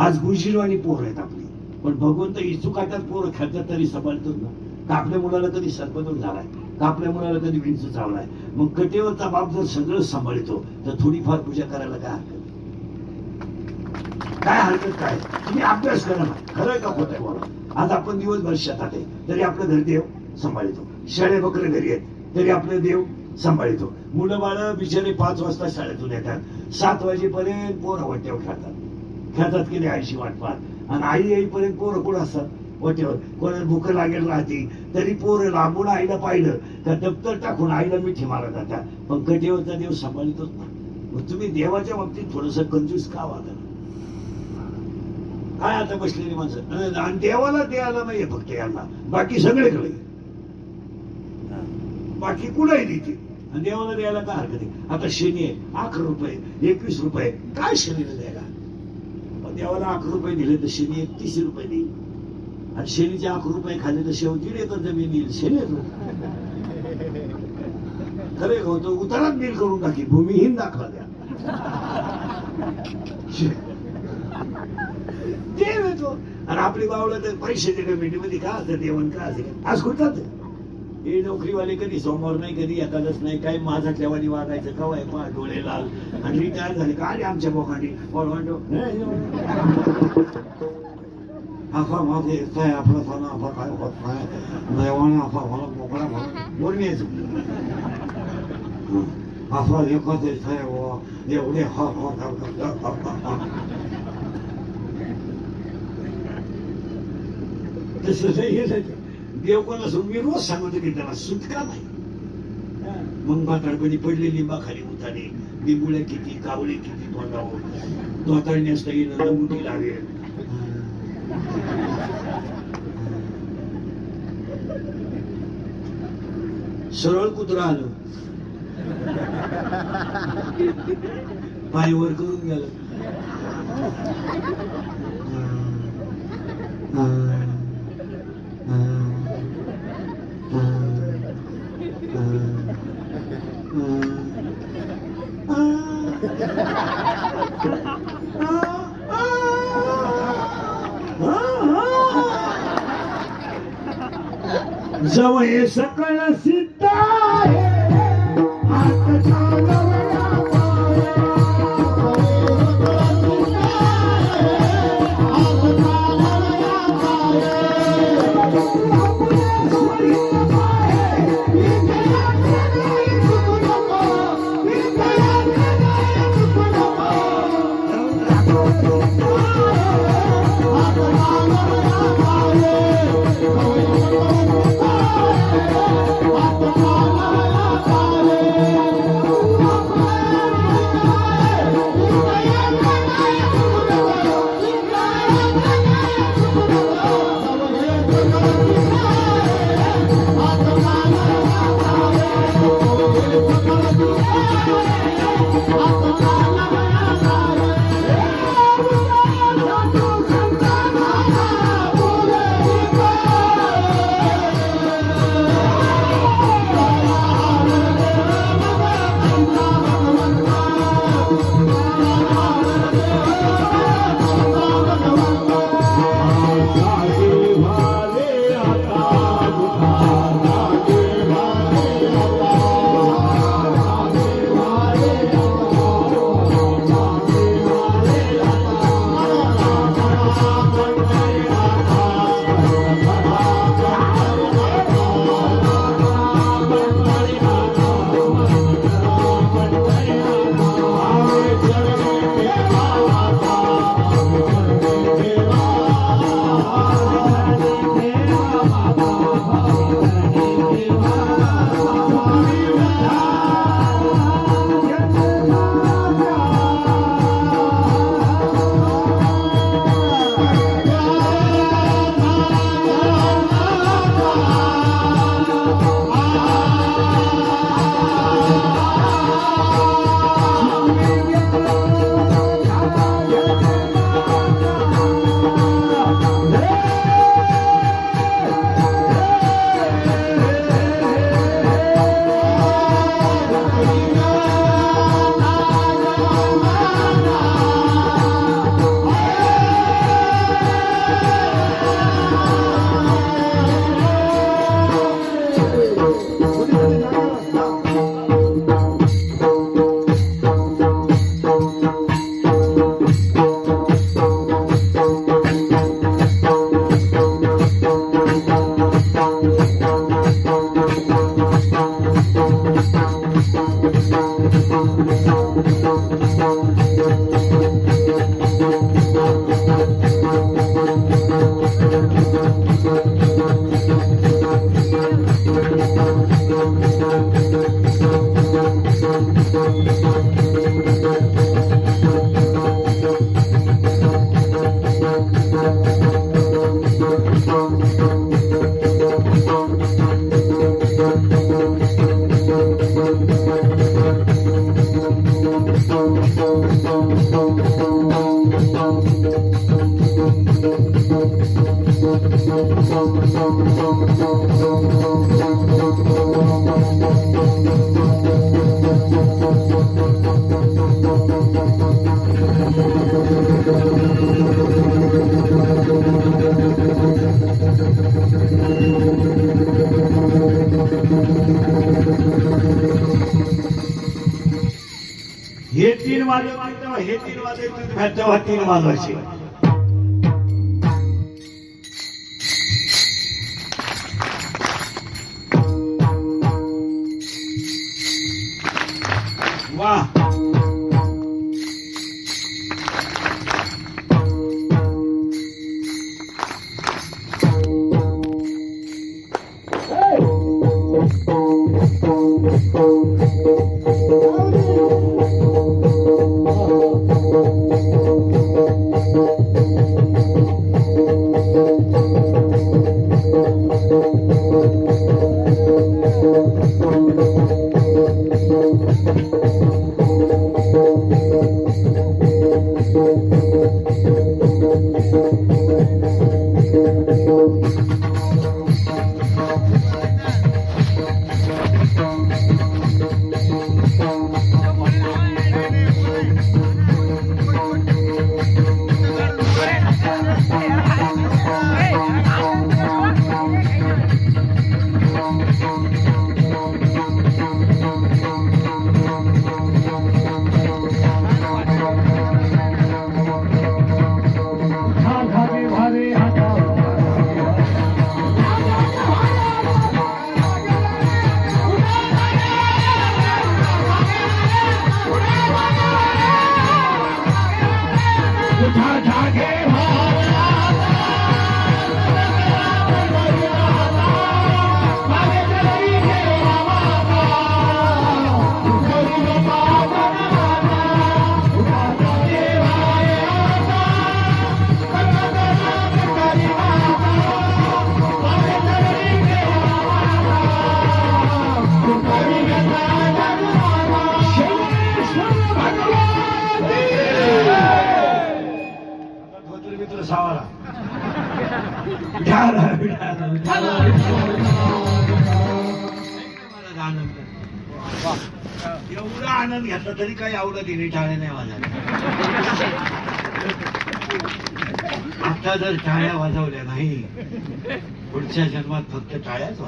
आज गुंशीरवाणी पोर आहेत आपली, पण भगवंत इचू काट्यात पोरं खेळतात तरी सांभाळतोच ना. का आपल्या मुलाला कधी सर्पदोष झालाय का, आपल्या मुलाला कधी विंच चावलाय. मग कटेवरचा बाप जर सगळं सांभाळतो तर थोडीफार पूजा करायला काय हरकत, काय हरकत काय. तुम्ही अभ्यास करा ना, खरं का खोटं बोला. आज आपण दिवसभर शेतात आहे तरी आपलं घर देव सांभाळतो. शेळे बकरे घरी आहेत तरी आपलं देव सांभाळतो. मुलं बाळ बिचारे 5 वाजता शाळेतून येतात, 7 वाजेपर्यंत पोरं वाट्यावर खेळतात की नाही आईशी वाट पाहत. आणि आई येईपर्यंत पोरं कुठं असतात वाट्यावर. कोणाला भूक लागेल राहते तरी पोरं लांबून आईला पाहिलं का दप्तर टाकून आईला मिठी मारत जातात, पण कटेवरचा देव सांभाळतोच ना. मग तुम्ही देवाच्या बाबतीत थोडस कंजूस का वागा. काय आता बसलेली माणसं, आणि देवाला द्यायला नाहीये फक्त यांना, बाकी सगळीकडे, बाकी कुठेही देते आणि देवाला द्यायला काय हरकत आहे. आता शनी आहे 11 रुपये 21 रुपये, काय शनीला द्यायला. देवाला 11 रुपये दिले तर शनी 31 रुपये देईल, आणि शनीचे 11 रुपये खाल्ले तर शेव 1.5 एकर जमीन येईल. शनी खरे होतो उतारात बिल करून टाकी, भूमिहीन दाखला द्या. देव येतो आणि आपली बावलं तर पैसे देणं मीटिंगमध्ये का असतं देवण का असेल. आज कुठतात हे नोकरीवाले कधी सोमवार नाही कधी एखादच नाही, काय माझा ठेवानी वागायचं कवाय पा डोळे लाल आणि रिटायर झाले का आले आमच्या बोखांडी आफा माझे काय आपला थाना आफा काय होत नाही देवाने आफा मला मोकळा म्हणून बोलण्याचं आफा एकच एवढे तसं हे देव कोणाला सोडून मी रोज सांगतो की त्याला सुटका नाही. मग म्हातारपणी पडले लिंबाखाली उतारे, लिंबुळ्या किती, कावळे किती तोंडावर, दोताळणी असता येणं लंगुटी लागेल. सरळ कुत्रा आलं, पायवर करून गेलं. जवळ सकळ सिद्ध हे तीन वाजवतील तेव्हा हे तीन वाजवतील तेव्हा तीन वाजवायचे. वा मला आनंद एवढा आनंद घेतला तरी काही आवडत नाही, टाळ्या नाही वाजवल्या. आता जर टाळ्या वाजवल्या नाही, पुढच्या जन्मात फक्त टाळ्याच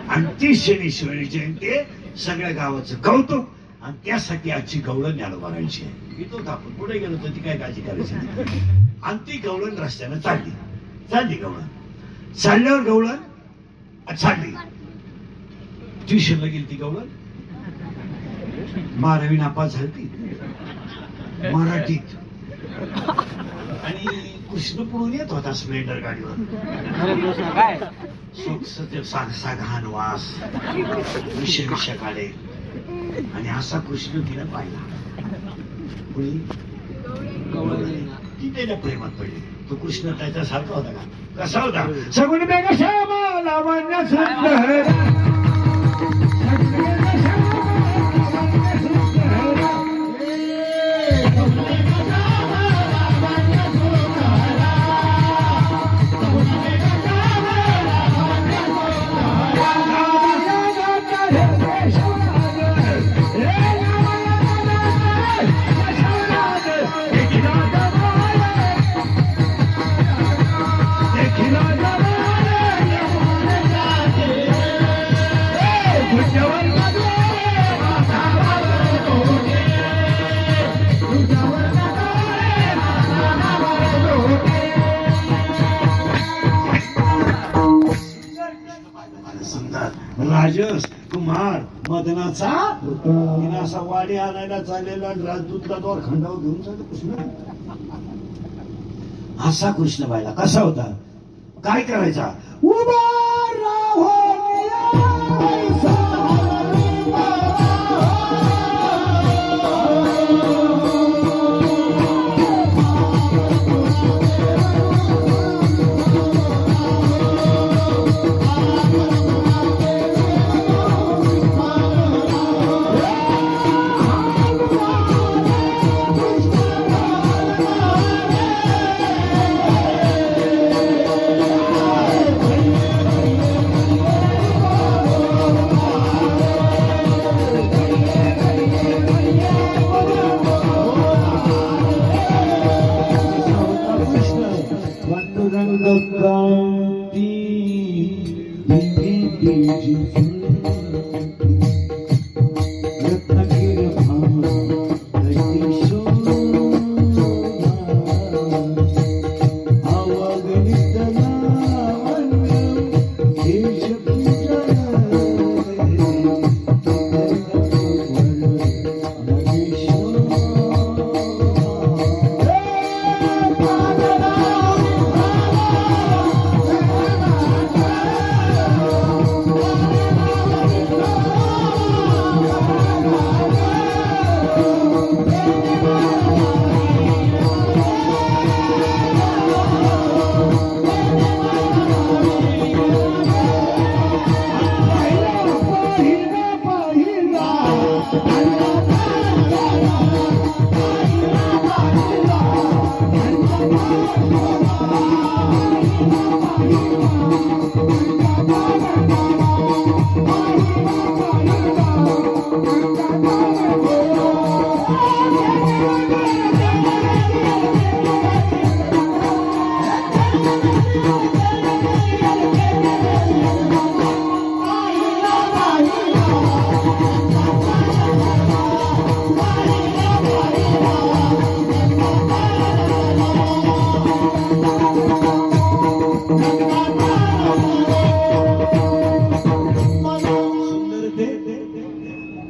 आणि ती शनीश्वरी जयंती सगळ्या गावाचं कौतुक, आणि त्यासाठी आजची गवळण ज्ञान बघायची आहे. इथून आपण पुढे गेलो तर ती काय काळजी करायची नाही. आणि ती गवळण रस्त्यानं चालली गवळण चालल्यावर गवळण चालली ट्युशनला गेली. ती गवळण 12वी नापास झाली मराठीत, आणि कृष्ण पुढून येत होता स्प्लेंडर गाडीवर. घाण वास विष काढे, आणि असा कृष्ण तिला पाहिला. ती त्याच्या प्रेमात पडली. तो कृष्ण त्याच्यासारखा होता का? कसा होता? सगुण बेग श्यामा लावण्य सुंदर, राजस कुमार मदनाचा तिने असा वाडी आणायला चाललेला राजदूतला दोर खंडावर घेऊन चालतो कृष्ण. असा कृष्ण पाहिला. कसा होता? काय करायचा? उभा राहो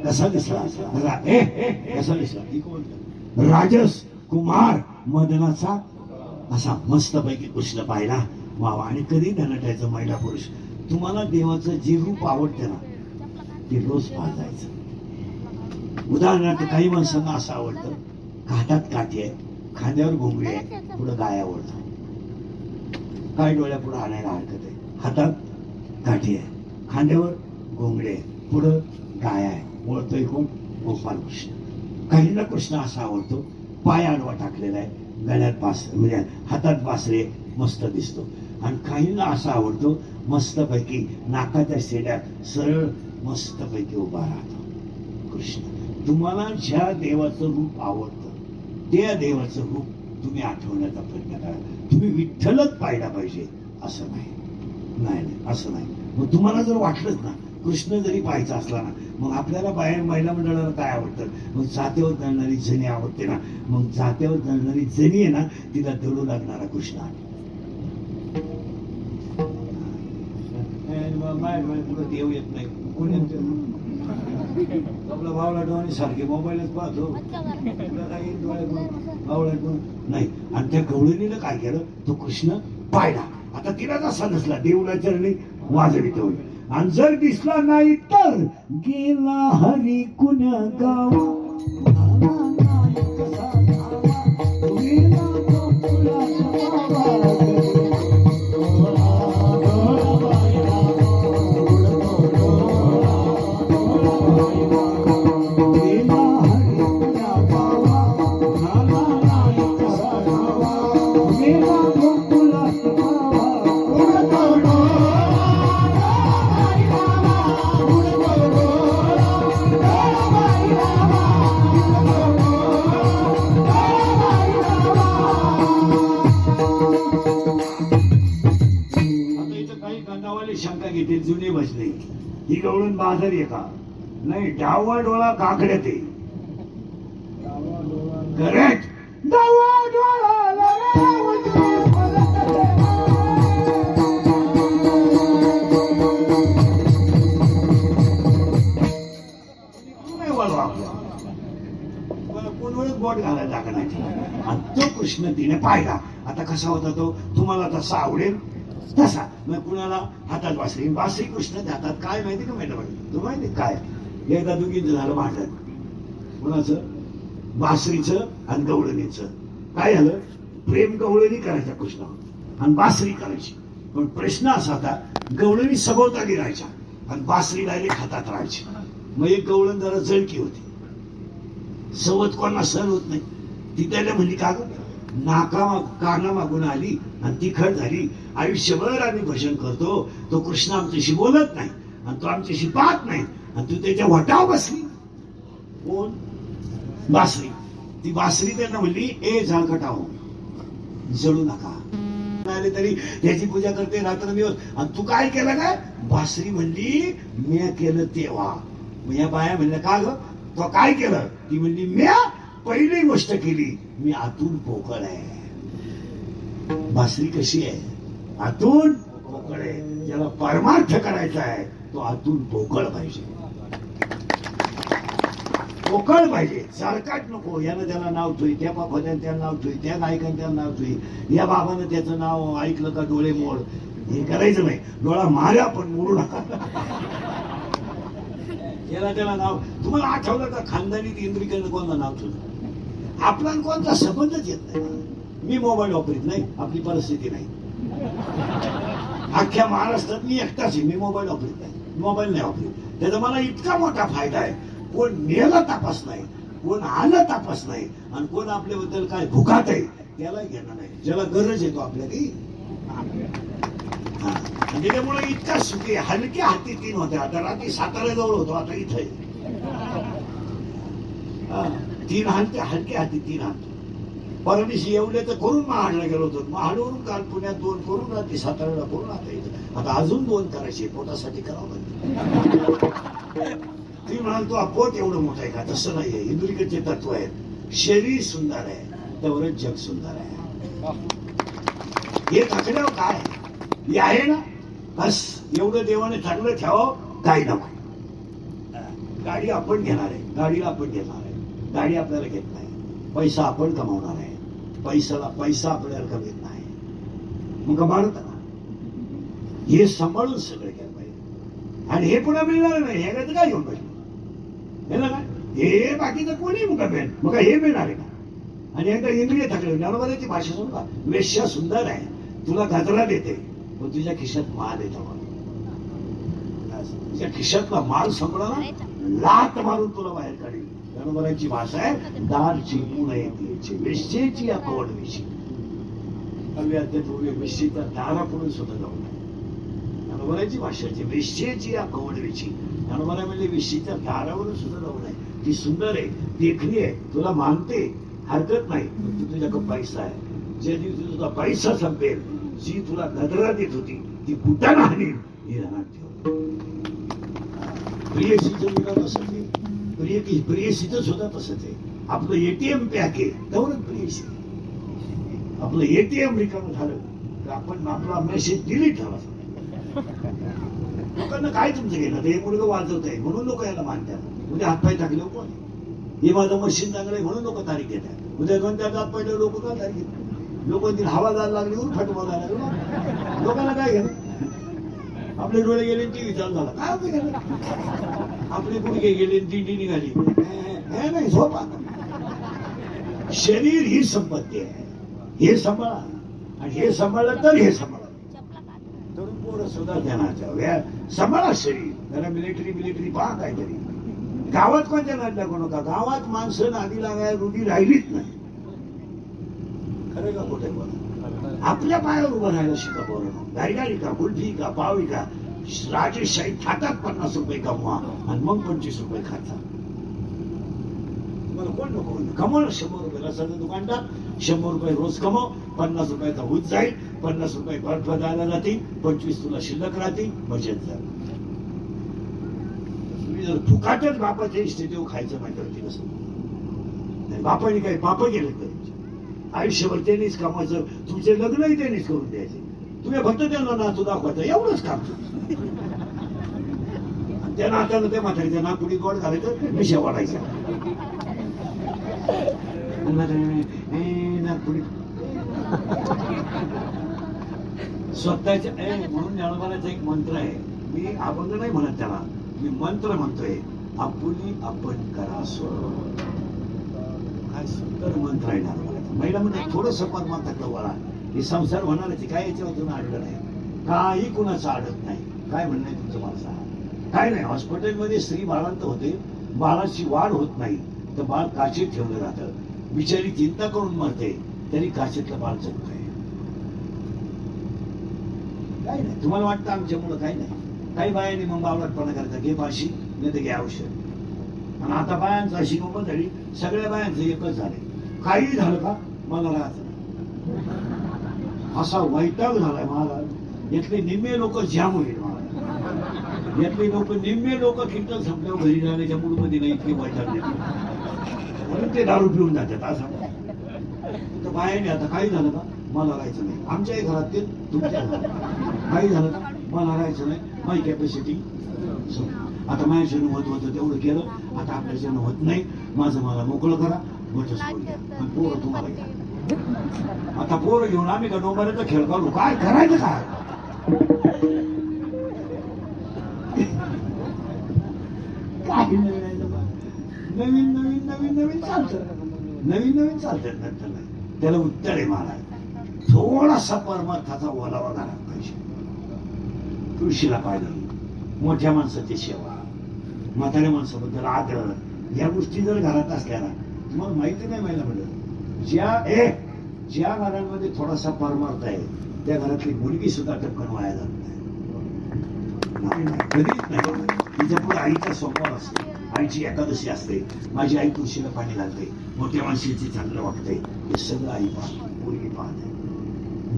कसा दिसला? कसा दिसला? राजस कुमार मदनाचा असा मस्त पैकी कृष्ण पाहिला. वावा. आणि कधी धनटायचं महिला पुरुष. तुम्हाला देवाचं जे रूप आवडतं ना ते रोज पाहायचं. उदाहरणार्थ काही माणसांना असं आवडतं, काठात काठी आहे, खांद्यावर घोंगडी आहे, पुढं गाय आवडतं, काय डोळ्या पुढे आणायला हरकत आहे. हातात काठी आहे, खांद्यावर घोंगडे आहे, पुढं गाय आहे. ओळखतोय कोण? गोपाल कृष्ण. काहींना कृष्ण असा आवडतो, पाय आडवा टाकलेला आहे, गळ्यात म्हणजे हातात बासरे, मस्त दिसतो. आणि काहींना असा आवडतो, मस्तपैकी नाकाच्या शेड्यात सरळ मस्तपैकी उभा राहतो कृष्ण. तुम्हाला ज्या देवाचं रूप आवडतं त्या देवाचं रूप तुम्ही आठवण्याचा प्रयत्न करा. तुम्ही विठ्ठलच पाहिला पाहिजे असं नाही. नाही असं नाही. मग तुम्हाला जर वाटलंच ना कृष्ण जरी पाहायचा असला ना, मग आपल्याला बाहेर महिला मंडळाला काय आवडतं? मग जात्यावर जळणारी जणी आवडते ना. मग जात्यावर जळणारी जणी आहे ना, तिला दडू लागणारा कृष्ण आहे. पुढे देव येत नाही, कोण येत? आपला भावला डोळे सारखे मोबाईलच पाहतो, नाही. आणि त्या गवळणीनं काय केलं? तो कृष्ण पाहिला. आता तिला जसा नसला देवला चरणी वाजवित होईल. आणि जर दिसला नाही तर गेला हरी कुण्या गावा. शंका घेते जुने बसले, ही गवळून बाजार आहे का? नाही, डावा डोळा काकड्यात आहे. करेक्ट. डावा डोळा कोणवरच बोट घालायला जागा नाही. आणि तो कृष्ण तिने पाहिला. आता कसा होता तो? तुम्हाला तसा आवडेल तसा. मग कुणाला हातात बासरी, बासरी कृष्ण हातात. काय माहिती का मॅडम? तू माहिती काय? एकदा दुगीचं झालं भांडण. कुणाचं? बासरीचं आणि गवळणीचं. काय झालं? प्रेम गवळणी करायचा कृष्ण आणि बासरी करायची. पण प्रश्न असा होता, गवळणी सभोवताली राहायच्या आणि बासरी डायरेक्ट हातात राहायची. मग एक गवळण जरा जळकी होती, सवत कोणाला सहन होत नाही. ती त्याला म्हणली, का ग? काना मागून आली आणि ती खट झाली. आयुष्यभर आम्ही भजन करतो, तो कृष्ण आमच्याशी बोलत नाही आणि तो आमच्याशी पाहत नाही आणि तू त्याच्या वटाव बसली. कोण? बासरी. ती बासरी त्यांना म्हणली, ए झाळखटाव, जळू नका. तरी त्याची पूजा करते रात्रंदिवस. आणि तू काय केलं काय? बासरी म्हणली, मी केलं तेव्हा. मग या बाया म्हणल्या, का ग? तो काय केलं? ती म्हणली, मी पहिली गोष्ट केली, मी आतून पोकळ आहे. बासरी कशी आहे? आतून पोकळ आहे. ज्याला परमार्थ करायचा आहे तो आतून पोकळ पाहिजे, पोकळ पाहिजे. सरकाट नको. यानं त्याला नाव ठेवी, त्या बाबाने त्याला नाव ठेवी, त्या गायकाने त्याला नाव ठेवी, या बाबानं त्याचं नाव ऐकलं का डोळे मोड. हे करायचं नाही. डोळा मार्या पण मोडू नका. याला त्याला नाव. तुम्हाला आठवलं का खानदानी इंद्रिकडनं कोणतं नाव ठेवलं? आपला कोणता संबंधच येत नाही. मी मोबाईल वापरीत नाही, आपली परिस्थिती नाही. अख्ख्या महाराष्ट्रात मी एकटाच आहे, मी मोबाईल वापरीत नाही, मोबाईल नाही वापरीत. त्याचा मला इतका मोठा फायदा आहे, कोण नेला तापास नाही, कोण आलं तापास नाही, आणि कोण आपल्याबद्दल काय भुकात आहे त्यालाही घेणार नाही. ज्याला गरज येतो आपल्या काही. त्याच्यामुळे इतका सुखी. हलक्या हाती 3 होत्या. आता रात्री सातारा जवळ होतो, आता इथे 3 हात, हलक्या हाती 3 हात. परमिशी एवढे तर करून महाडला गेलो होतो. महाडवरून काल पुण्यात 2 करून, रात्री साताऱ्याला करून, आता इथं आता अजून 2 करायचे. पोटासाठी करावं लागतं. ती म्हणाल, तो पोट एवढं मोठं आहे का? तसं नाहीये. इंद्रियचे तत्व आहेत. शरीर सुंदर आहे त्यावरच जग सुंदर आहे. हे थकल्यावर काय? हे आहे ना, बस एवढं देवाने चांगलं ठेवावं, काही नको. गाडी आपण घेणार आहे, गाडीला आपण घेणार आहे. गाडी आपल्याला घेत नाही. पैसा आपण कमावणार आहे, पैसा आपल्याला कमीत नाही. मग कमावत ना, हे सांभाळून सगळं केलं पाहिजे. आणि हे पुन्हा मिळणार नाही. हे काय घेऊन पाहिजे? हे बाकीचं कोणी मुका पेन, मग हे मिळणार आहे का? आणि एकदा इंद्रिय थकले, बरोबर आहे. ती भाषा सुद्धा वेश्या सुंदर आहे, तुला गजरा देते, पण तुझ्या खिशात माल आहे तेव्हा. तुझ्या खिशातला माल संपला ना, लात मारून तुला बाहेर काढेल. गणवराची भाषा आहे, दारची मुळ येते वेश्येची या कवडविशी. वेश्येच्या दारापुढे सुद्धा जाऊ नये. गणवराची भाषाची वेश्येची या कवडविशी. गणवरा म्हणजे वेश्येच्या दारावरून सुद्धा जाऊ नये. ती सुंदर आहे, देखणी आहे, तुला मानते, हरकत नाही. पण तू तुझ्याकडे पैसा आहे. ज्या दिवशी तुझा पैसा संपेल, जी तुला गदरा देत होती ती कुठं नाही हे ध्यानात ठेव. प्रियसीचं मुलं तसंच आहे, प्रियसीचं सुद्धा तसंच आहे. आपलं एटीएम पॅक आहे तेवढंच प्रियसी. आपलं एटीएम रिकामं झालं तर आपण आपला मेसेज डिलीट झाला. लोकांना काय तुमचं घेणं, हे मुलगा वाजवत आहे म्हणून लोक याला मानतात. उद्या हातपाय टाकले कोण, हे माझं मशीन चांगलं आहे म्हणून लोक तारीख घेतात. उद्या दोन चार हात पडले लोक का तारीख घेतात. लोक हवा जायला लागली उलफट बोलायला लागलो. लोकांना काय घेणं, आपले डोळे गेले टीव्ही चालू झाला काय होतं घेणं. आपले गुडघे गेले टीटी निघाली हे नाही झोपा. शरीर ही संपत्ती आहे, हे सांभाळा. आणि हे सांभाळलं तर हे सांभाळा. तरुण पोरं सुद्धा ध्यानाच्या सांभाळा शरीर. जरा मिलिटरी पहा काहीतरी. गावात कोणत्या नाद लागू नका. गावात माणसं नादी लागायला रुढी राहिलीच नाही. खरं का खोटे बोला. आपल्या पायावर उभं राहायला शिका पोरांनो. गाडी का, कुल्फी का, पावी का, राजेशाही खातात 50 रुपये कमवा आणि मग 25 रुपये खाता. तुम्हाला कोण नको कमवलं 100 रुपये रसाचं दुकानदार 100 रुपये रोज कमव. 50 रुपयाचा होत जाईल. 50 रुपये बर्फ द्यायला जातील. 25 तुला शिल्लक राहतील. बचत झाली. तुम्ही जर फुकाटच बापाच्या इस्टेटीवर खायचं माहिती कसं. बापाने काही पाप केले तरी आयुष्यभर त्यांनीच कामाचं. तुमचे लग्नही त्यांनीच करून द्यायचे. तुम्ही फक्त त्यांना नातू दाखवायचं एवढंच काम. त्या नात्यानं त्या म्हातारीच्या नागपुडी गोड घालायचं मिशा वाढायच्या. नागपुडी स्वतःच्या म्हणून ज्ञानोबाचा एक मंत्र आहे. मी अभंग नाही म्हणत त्याला, मी मंत्र म्हणतोय. आपुली आपण करा स्व. काय सुंदर मंत्र आहे ज्ञानोबाचा. महिला म्हणजे थोडस परमार्थाकडे वळा. हे संसार होणाऱ्याची काय याच्यावर अडलं नाही. काही कुणाचं अडत नाही. काय म्हणणं आहे तुमचं मला सांगा. काय नाही. हॉस्पिटलमध्ये स्त्री बाळांत होते, बाळाची वाढ होत नाही तर बाळ काचेत ठेवलं जातं. बिचारी चिंता करून मरते तरी काचेतलं बाळ जगतंय. काय नाही. तुम्हाला वाटतं आमच्यामुळं काही नाही. काही बायांनी मग बावळटपणा करता, घे फाशी नाही तर घे औषध. आणि आता बायांचं अशी गंमत झाली, सगळ्या बायांचं एकच झालंय. काही झालं का मला राहायचं असा वैताग झालाय मला. यातले निम्मे लोक जाम होईल मला. यातले लोक निम्मे लोक कीर्तन संपल्यावर घरी जाण्याच्या मूडमध्ये नाही. इतके वैताग म्हणून ते दारू पिऊन जातात. असं बायाने आता काही झालं का मला राहायचं नाही. आमच्याही घरात ते तुमच्या घरात काही झालं का मला राहायचं नाही. माझी कॅपॅसिटी आता माझ्याच्यानं होतं तेवढं केलं. आता आपल्याच्यानं होत नाही. माझं मला मोकळं करा. पोरं तुम्हाला घ्या. आता पोरं घेऊन आम्ही का डोंबऱ्याचा खेळ करू. काय करायचं काय. काही नवीन नवीन नवीन नवीन चालतं. नवीन चालतं. नंतर नाही त्याला उत्तर आहे महाराज. थोडासा परमार्थाचा ओलावा घाला पाहिजे. तुळशीला पाहिजे. मोठ्या माणसाची सेवा, म्हाताऱ्या माणसाबद्दल आदर, या गोष्टी जर घरात असल्या ना, तुम्हाला माहिती नाही महिला म्हणलं, ज्या घरांमध्ये थोडासा परमार्थ आहे त्या घरातली मुलगी सुद्धा टपकन वाया जात नाही. कधीच नाही. तिच्या पुढे आईचा सोमवार असतो, आईची एकादशी असते, माझी आई तुळशीला पाणी घालते, मोठ्या माणसाची चांगलं वागते, हे सगळं आई पाहते, पोरगी पाहते.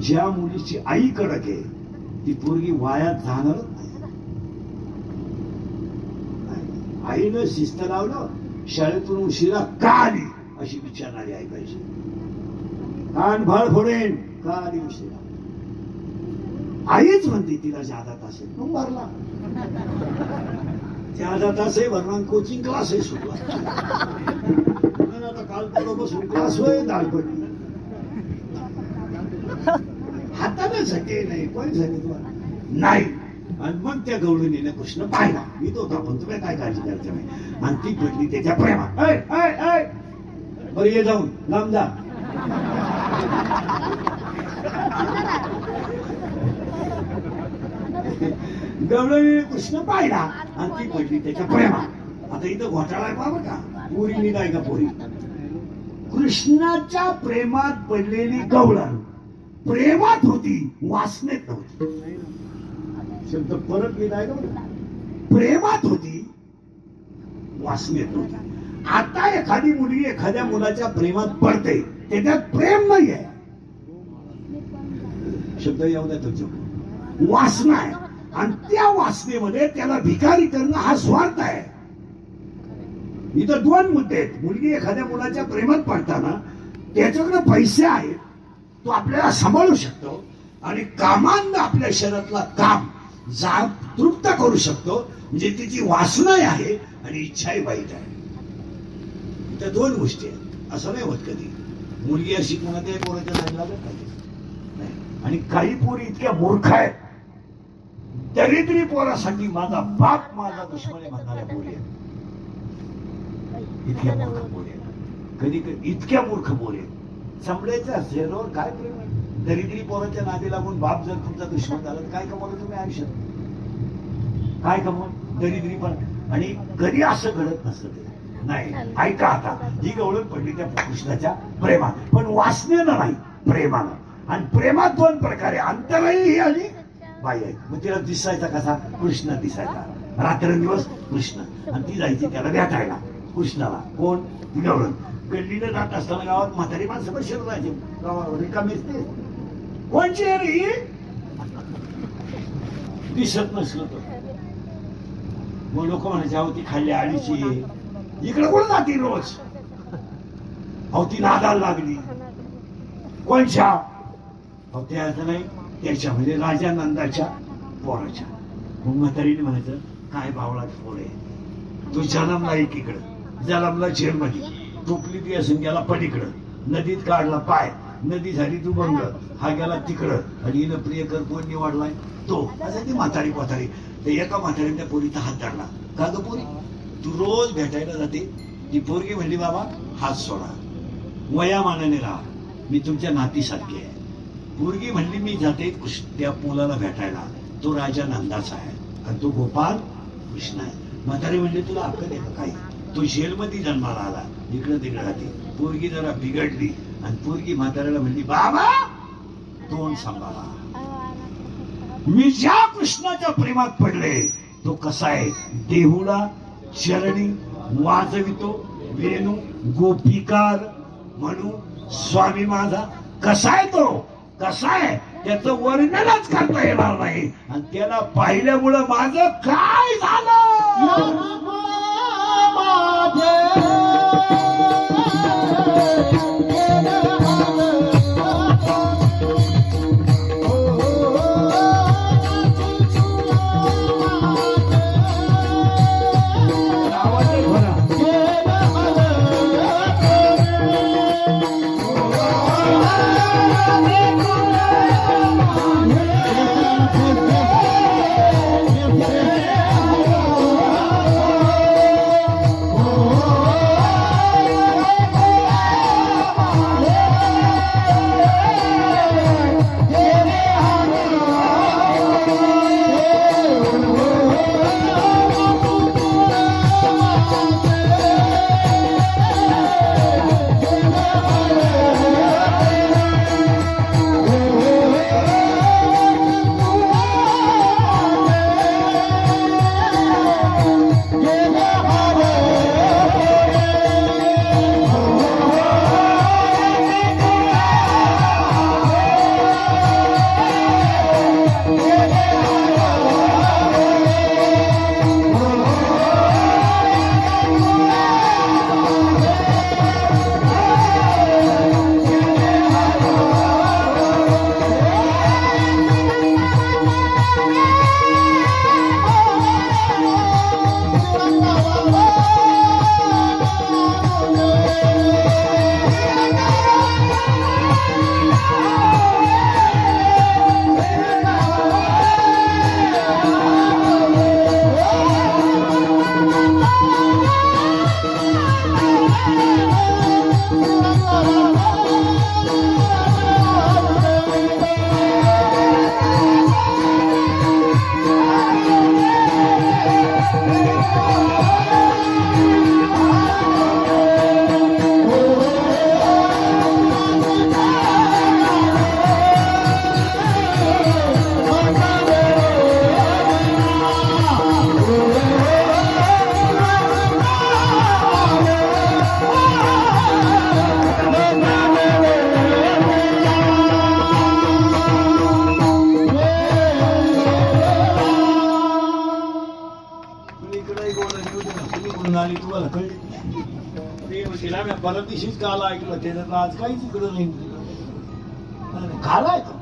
ज्या मुलीची आई कडक आहे ती पोरगी वाया जाणारच नाही. आईनं शिस्त लावलं, शाळेतून उशिरा का आली अशी विचारणारी आई पाहिजे. कान भाळ फोडेन का आली उशिरा. आईच म्हणते तिला जादा तास आहे मग भरला. जादा तास आहे भरणार. कोचिंग क्लास आहे सुटला. आता काल परवा बसून क्लास होय दाल पडली. हाताने झटे नाही कोणी झाले तुम्हाला नाही. आणि मग त्या गवळणीने कृष्ण पाहिला. मी तो होता पण तुम्ही काय काळजी करायचं नाही. आणि ती पडली त्याच्या प्रेमात. बरं ये जाऊन लांब जा. गवळणी कृष्ण पाहिला आणि ती पडली त्याच्या प्रेमात. आता इथं घोटाळा आहे बाबा का, पोरी निघाय का पोरी. कृष्णाच्या प्रेमात पडलेली गवळण प्रेमात होती, वासनेत नव्हती. शब्द परत लिहिलाय का बरं? प्रेमात होती, वासनेत नव्हती. आता एखादी मुलगी एखाद्या मुलाच्या प्रेमात पडते, त्याच्यात प्रेम नाही आहे, शब्द येऊ द्या तुमच्या, वासना आहे. आणि त्या वासनेमध्ये त्याला भिकारी करणं हा स्वार्थ आहे. इथं दोन मुद्दे आहेत. मुलगी एखाद्या मुलाच्या प्रेमात पडताना त्याच्याकडे पैसे आहेत, तो आपल्याला सांभाळू शकतो आणि कामांना आपल्या शरीरातला काम तृप्त करू शकतो, म्हणजे तिची वासनाही आहे आणि इच्छाही वाईट आहे. त्या दोन गोष्टी आहेत. असं नाही होत कधी मुलगी अशी कोणाच्याही पोराच्या नाही लागत नाही. आणि काही पोरी इतक्या मूर्ख आहेत, दरिद्री पोरासाठी माझा बाप माझा दुश्मन आहे म्हणणाऱ्या पोरी आहेत. इतक्या मूर्ख पोरी आहेत, कधी कधी इतक्या मूर्ख पोरी आहेत. चमड्याच्या चेहऱ्यावर काय प्रेम आहे? दरिद्री पोराच्या नादी लागून बाप जर तुमचा दुश्मन झाला तर काय कमवलं तुम्ही आयुष्यात? काय कमवलं? दरिद्री पण. आणि कधी असं घडत नसतं ते. नाही, ऐका आता, ही गवळण पडली त्या कृष्णाच्या प्रेमात, पण वासनेनं नाही, प्रेमानं. आणि प्रेमात दोन प्रकारे, अंतराळी आणि बाह्य. मग तिला दिसायचा कसा? कृष्ण दिसायचा, रात्रंदिवस कृष्ण. आणि ती जायची त्याला भेटायला, कृष्णाला. कोण? ती गवळण. गल्लीनं जात असताना गावात म्हातारी माणसं बसेल राहायचे, गावावर रिकामी असते. कोणची रे? दिसत नसलं तर मग लोक म्हणायचे, अहो ती खाल्ली आडीची, इकडे कोण जाते रोज? अहो ती नादाला लागली. कोणच्या? अहो त्याचं नाही, त्याच्या म्हणजे राजा नंदाच्या पोराच्या. मग म्हातारीने म्हणायचं, काय बावळाच पोर आहे, तू जन्मला एकीकडं, जन्मला जेलमध्ये, टोपली ती असून गेला पलीकडं, नदीत काढला पाय, नदी झाली तू बंग, हा गेला तिकडं, आणि हिनं प्रियकर कोण निवडलाय तो. असं ती म्हातारी पोतारी. तर एका म्हातारीने त्या पोरीचा हात धरला. का ग पोरी, तू रोज भेटायला जाते? ती पोरगी म्हणली, बाबा हात सोडा, वयामानाने राहा, मी तुमच्या नातीसारखी आहे. पोरगी म्हणली, मी जाते त्या मुलाला भेटायला, तो राजा नंदाचा आहे आणि तो गोपाल कृष्ण आहे. म्हातारी म्हणली, तुला अक्कल आहे का काही? तो जेलमध्ये जन्माला आला, इकडं तिकडं राहते. पोरगी जरा बिघडली आणि पोरगी म्हाताऱ्याला म्हणली, बाबा तोंड सांभाळा, मी ज्या कृष्णाच्या प्रेमात पडले तो कसा आहे? देहुला चरणी वाजवितो वेणू, गोपिकार म्हणू स्वामी माझा. कसा आहे तो? कसा आहे त्याचं वर्णनच करता येणार नाही. आणि त्याला पाहिल्यामुळं माझं काय झालं? कुठून आली तुम्हाला कळली तिला मी परत दिवशीच काल ऐकलं त्याच्यात आज काहीच इकडं नाही घालाय तो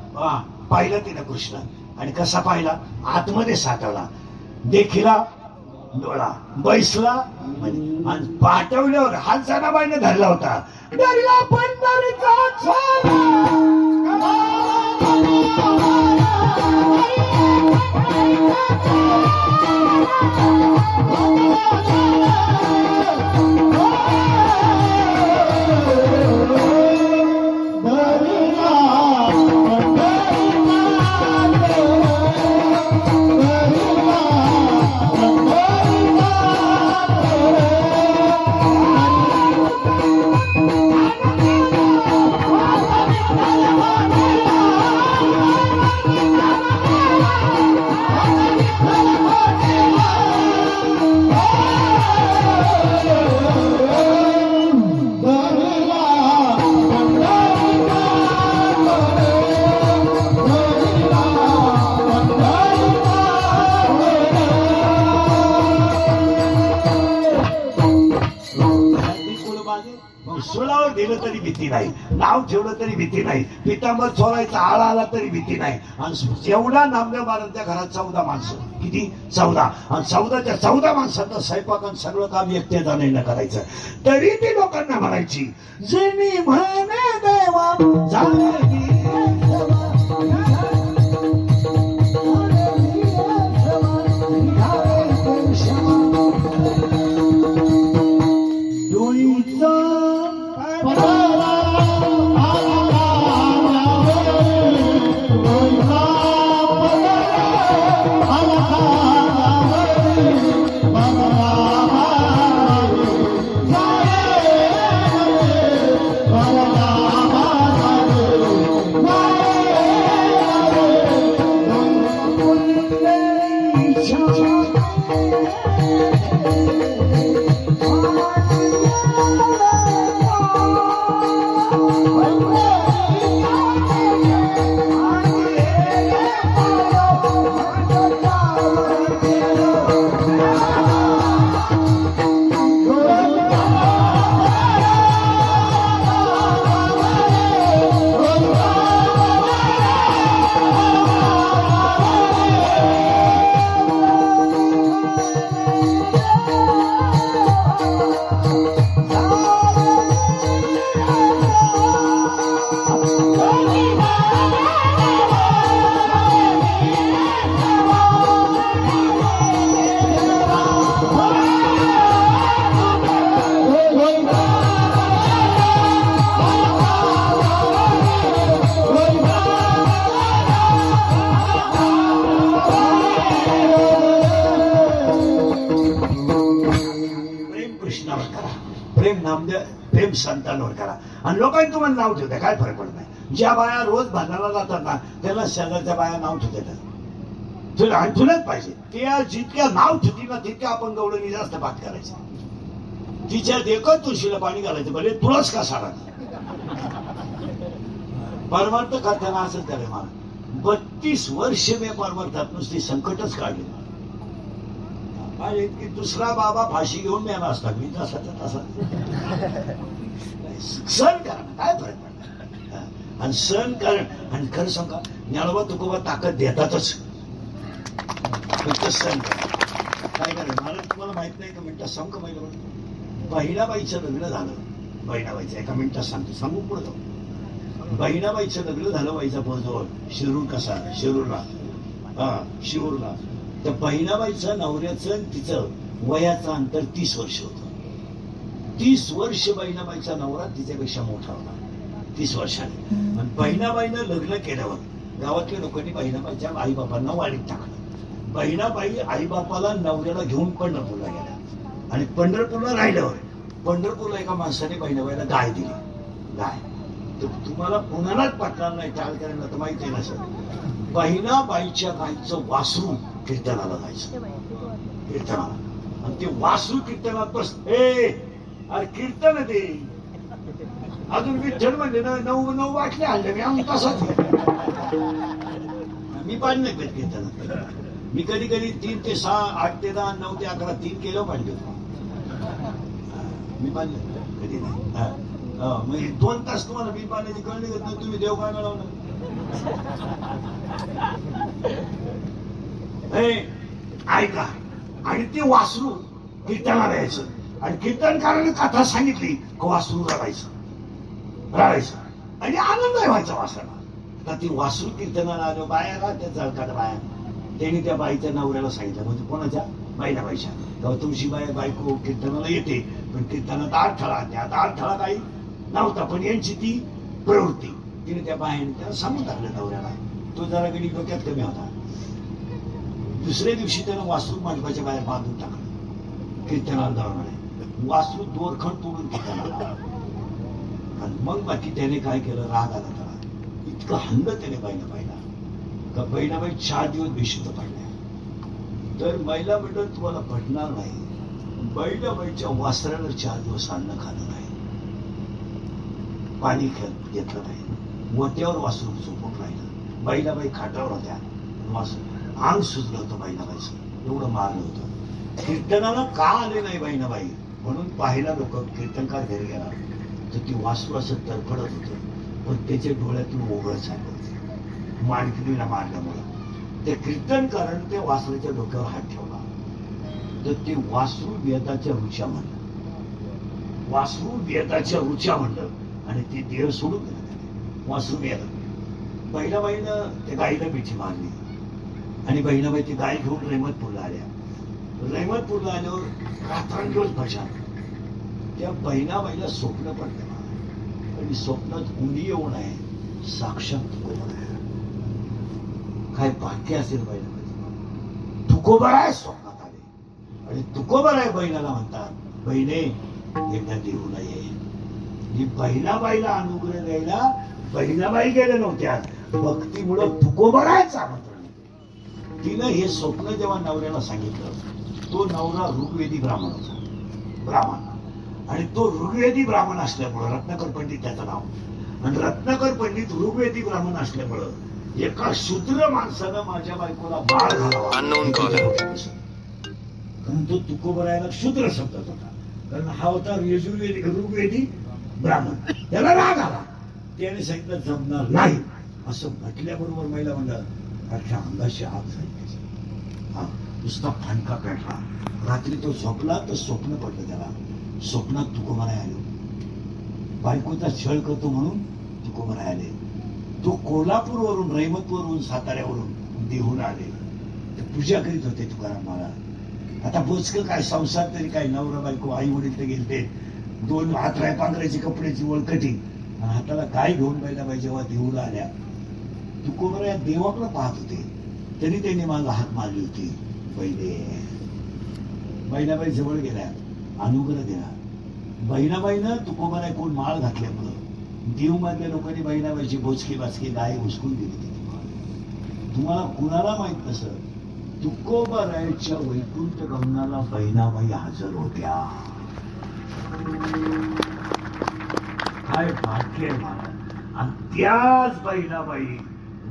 पाहिलं तिनं कृष्ण आणि कसा पाहिला आतमध्ये साठवला देखीला डोळा बैसला आणि पाठवल्यावर हात जनाबाईने धरला होता डरला पंढरीचा सुळावर दिलं तरी भीती नाही नाव ठेवलं तरी भीती नाही पितांबर चोरायचा आळा आला तरी भीती नाही आणि एवढा नामदेव महाराजांच्या घरात 14 माणसं किती 14 आणि 14च्या 14 माणसांचं स्वयंपाक आणि सगळं काम एकट्याने न करायचं तरी ती लोकांना म्हणायची जे मी म्हणे देवा झाली प्रेम नामदेव प्रेम संतांवर करा आणि लोकांनी तुम्हाला नाव ठेवते काय फरक पडत नाही ज्या बाया रोज भांडणाला जातात ना त्याला शेजारच्या बाया नाव ठेवतात तुला आणि तुलाच पाहिजे त्या जितक्या नाव ठेवती ना तितक्या आपण गवळणी जास्त बात करायची तिच्या देखत तुळशीला पाणी घालायचं भले तुळस का सारा परमार्थ करताना असंच करे मला 32 वर्ष मी परमार्थात नुसती संकटच काढली की दुसरा बाबा फाशी घेऊन मी असता मी तसा सण करा काय फरक पडला आणि सण करण आणि खरं सांगा ज्ञानोबा तुकोबा ताकद देतातच सण काय करायचं मला तुम्हाला माहित नाही का मिनिटात सांग का पहिलं बहिणाबाईचं लग्न झालं बहिणाबाईचं एका मिनिटात सांगतो सांगू पुढे जाऊ बहिणाबाईचं लग्न झालं बाईचा पोरजवळ शिरूर कसा शिरूरला शिरूरला त्या बहिणाबाईचं नवऱ्याचं तिचं वयाचं अंतर 30 वर्ष होतं 30 वर्ष बहिणाबाईचा नवरा तिच्यापेक्षा मोठा होता 30 वर्षाने आणि बहिणाबाईनं लग्न केल्यावर गावातल्या लोकांनी बहिणाबाईच्या आईबापांना वाडीत टाकलं बहिणाबाई आईबापाला नवऱ्याला घेऊन पंढरपूरला गेल्या आणि पंढरपूरला राहिल्यावर पंढरपूरला एका माणसाने बहिणाबाईला गाय दिली गाय तुम्हाला पुण्यालाच पटणार नाही टाळ करायला तर माहिती आहे ना सर बहिणाबाईच्या गायचं वासरू कीर्तनाला जायचं कीर्तनाला आणि ते वासरू कीर्तनात बस अरे कीर्तन ते अजून विठ्ठल म्हणजे ना 9 वाटले आणले मी आम्ही तसाच मी पाणी नाही पेट कीर्तनात मी कधी 3 ते 6 8 ते 10 9 ते 11 3 केलं पाहिजे मी बांधले कधी नाही. हा. हा, मग हे 2 तास तुम्हाला मी बांधण्याची कळली घेत नाही, तुम्ही देव काय लावलं ऐका, आणि ते वासरू कीर्तनाला यायचं, आणि कीर्तनकाराने कथा सांगितली की वासरू रडायचं आणि आनंद व्हायचा वासराला. तर ती वासरू कीर्तनाला आलो, बाया त्या चळकात बाया, त्यांनी त्या बाईच्या नवऱ्याला सांगितलं, म्हणजे कोणाच्या बाईला बाईच्या, तेव्हा तुमची बायको कीर्तनाला येते, पण कीर्तनात अडथळा, त्यात अडथळा काही नव्हता, पण यांची ती प्रवृत्ती, तिने त्या बाईने त्याला सांगून टाकलं नवऱ्याला. तो जरा गडी डोक्यात कमी होता. दुसऱ्या दिवशी त्यानं वासरू मंडपाच्या बाहेर बांधून टाकलं, कीर्तनाला जाऊन आले. वासरू दोरखंड तोडून कीर्तनाला, आणि मग बाकी त्याने काय केलं, राग आला त्याला, इतकं हल्लं त्याने बाईला का बहिणाबाई 4 दिवस बेशुद्ध पडल्या. तर महिला म्हणतात तुम्हाला पटणार नाही, बहिणाबाईच्या वासराला 4 दिवस अन्न खाल्लं नाही, पाणी घेतलं नाही, मोत्यावर वासरू झोपून राहिलं. बहिणाबाई खाटावर होत्या, वासरू अंग सुजलं होतं बहिणाबाईचं, एवढं मारलं होतं. कीर्तनाला का आले नाही बहिणाबाई म्हणून पाहिला लोक, कीर्तनकार घरी गेला तर ती वासरू असं तरफडत होतं, पण त्याच्या डोळ्यातून ओघळ चाललं होतं माणकिनीला मारल्यामुळे. त्या कीर्तनकाराने त्या वासरूच्या डोक्यावर हात ठेवला, तर ते वासरू वेदाच्या रुच्या म्हणलं, वासरू वेदाच्या रुच्या म्हणलं, आणि ते देह सोडून गेलं त्याने. वासरू वेद. बहिणाबाईनं त्या गाईला मिठी मारली, आणि बहिणाबाई ती गाय घेऊन रहमतपूरला आल्या. रहमतपूरला आल्यावर रात्रंदिवस भजन. त्या बहिणाबाईला स्वप्न पडलं, आणि स्वप्नात उडी येऊन आहे साक्षात तुकोबर आहे. काय भाग्य असेल बहिणाबाई, तुकोबर आहे स्वप्नात आले, आणि तुकोबर आहे बहिणाला म्हणतात, बहिणे एकदा देऊला ये. ही बहिणाबाईला अनुग्रह द्यायला बहिणाबाई गेल्या नव्हत्या, भक्तीमुळे तुकोबरायचं आमंत्रण. तिनं हे स्वप्न जेव्हा नवऱ्याला सांगितलं, तो नवरा ऋग्वेदी ब्राह्मण होता, ब्राह्मण, आणि तो ऋग्वेदी ब्राह्मण असल्यामुळं, रत्नाकर पंडित त्याचं नाव, आणि रत्नाकर पंडित ऋग्वेदी ब्राह्मण असल्यामुळं एका शूद्र माणसानं माझ्या बायकोला बाळ घालावा, कारण तो तुकोबरायला शूद्र शब्दात होता, कारण हा होता यजुर्वेदी ऋग्वेदी ब्राह्मण. त्याला राग आला, त्याने सांगितलं जमणार नाही. असं म्हटल्याबरोबर महिला म्हणलं, अख्ख्या अंगाशी आग झाली, हा नुसता फणका पेटला. रात्री तो झोपला तर स्वप्न पडलं त्याला, स्वप्नात तुकोबराय आले, बायकोचा छळ करतो म्हणून तुकोबराय आले. तो कोल्हापूरवरून, रहमतपूरवरून, साताऱ्यावरून देहूला आले, पूजा करीत होते तुकाराम महाराज. आता बोचक काय संसार तरी काय, नवरा बायको आई वडील तर गेलते, 2 हातराय पांघरायची कपड्याची वळकटी, आणि हाताला गाय घेऊन बहिणाबाई जेव्हा देऊला आल्या, तुकोबराय देवाकडे पाहत होते, तरी त्यांनी माझा हात मारली होती. पहिले बहिणाबाई जवळ गेल्या, अनुग्रह दिला. बहिणाबाईनं तुकोबराय कोण माळ घातल्यामुळं देव मधल्या लोकांनी बहिणाबाईची बोचकी बाचकी गाय हुसकून दिली. तुम्हाला कुणाला माहित नसं, तुकोबरायच्या वैकुंठ गमनाला बहिणाबाई हजर होत्या. काय भाग्य आहे मला. आणि त्याच बहिणाबाई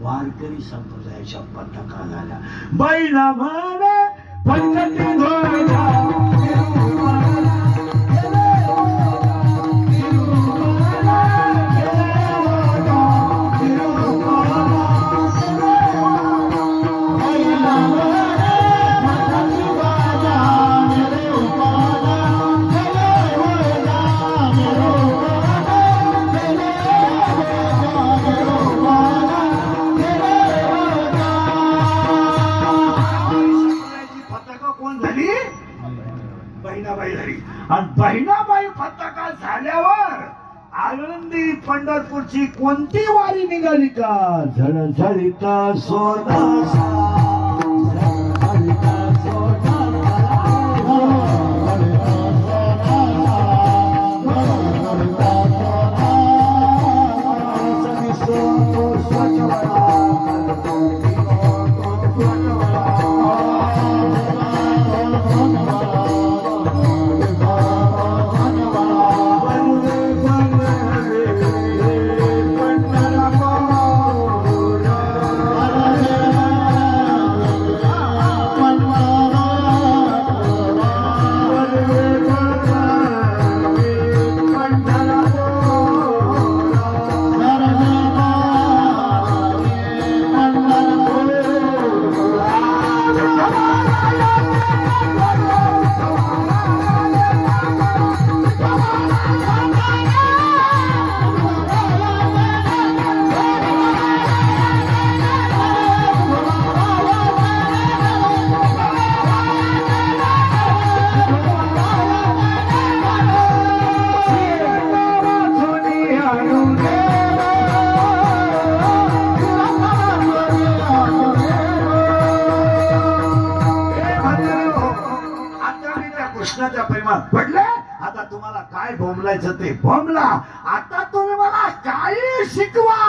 वारकरी संप्रदायाच्या पताका झाल्या. बहिणाबाई पंचती बहिणाबाई झाली. आणि बहिणाबाई पताका झाल्यावर आनंदी पंढरपूरची कोणती वारी निघाली का, झळझळीत सोना कृष्णाच्या प्रेमात पडले. आता तुम्हाला काय बोंबलायचं ते बोंबला. आता तुम्ही मला काही शिकवा.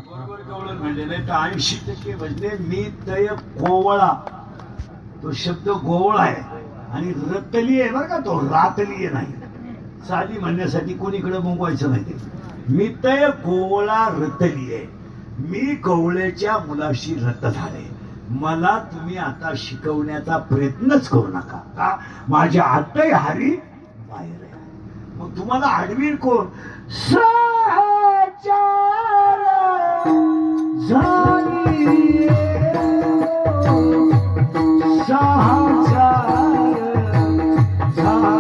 बरोबर कवळण म्हणजे नाही तर 80% म्हणजे मी तय गोवळा. तो शब्द गोवळा आहे आणि रतली आहे बरं का, तो रातली आहे नाही. साधी म्हणण्यासाठी कोणीकडे मुंगवायचं नाही. ते मी तय गोवळा रतली आहे. मी कवळ्याच्या मुलाशी रत झाले. मला तुम्ही आता शिकवण्याचा प्रयत्नच करू नका. का माझ्या आतही हरी बाहेर आहे. मग तुम्हाला आडवीर कोण? सहचार झाली सहचार झाली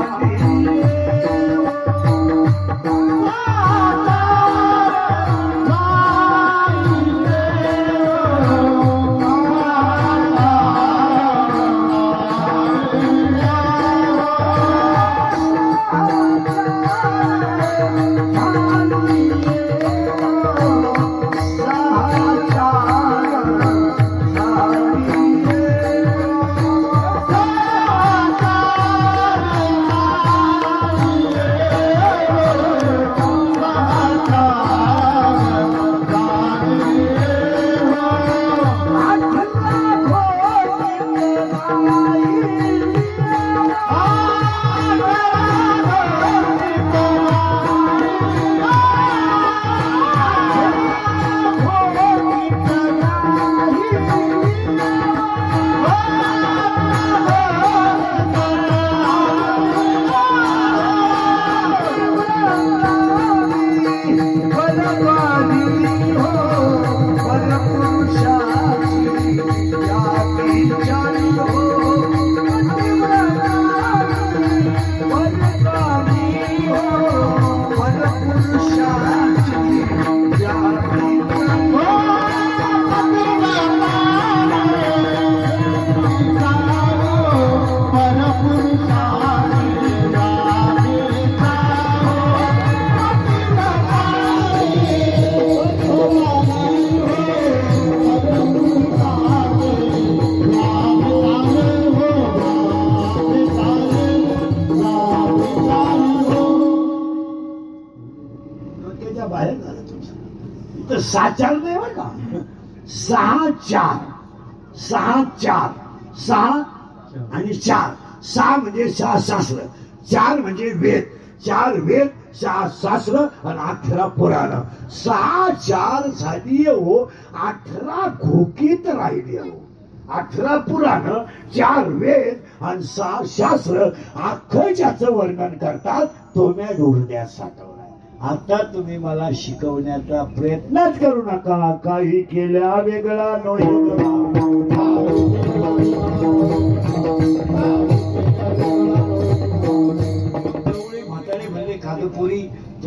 बाहेर झालं तुमचं. इथं 6-4 नाही बरं का. 6-4 6-4 6 आणि 4. 6 म्हणजे शास्त्र, 4 म्हणजे वेद, 4 वेद, 6 शास्त्र आणि 18 पुराण. 6-4 झाली हो. 18 घोकीत राहिली हो. 18 पुराण, 4 वेद आणि 6 शास्त्र अख्खं ज्याचं वर्णन करतात तो मी ढोरण्यात साठवलाय. आता तुम्ही मला शिकवण्याचा प्रयत्नच करू नका. काही केल्या वेगळा नोही.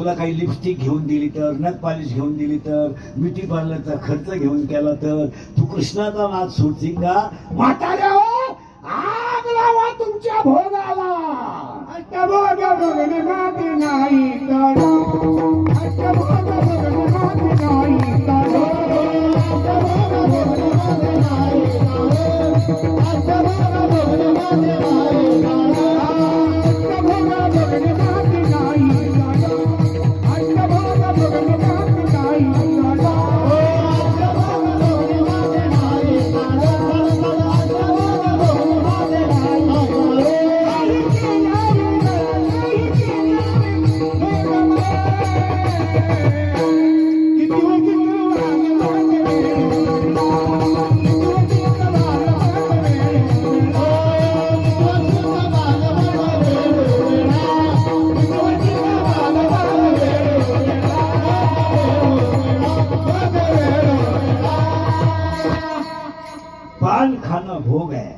तुला काही लिपस्टिक घेऊन दिली तर, नख पालिश घेऊन दिली तर, ब्युटी पार्लरचा खर्च घेऊन केला तर तू कृष्णाचा नाद सोडशील का? म्हाताऱ्या हो, आग लावा तुमच्या भोगाला. अष्टभोग भोगणे मागे नाही काढो, अष्टभोग भोगणे मागे नाही काढो, अष्टभोग भोगणे मागे नाही काढो, अष्टभोग भोगणे मागे नाही काढो, अष्टभोग भोगणे मागे नाही काढो, अष्टभोग भोगणे मागे नाही काढो, अष्टभोग भोगणे मागे नाही काढो, अष्टभोग भोगणे मागे नाही पान खाणं भोग आहे,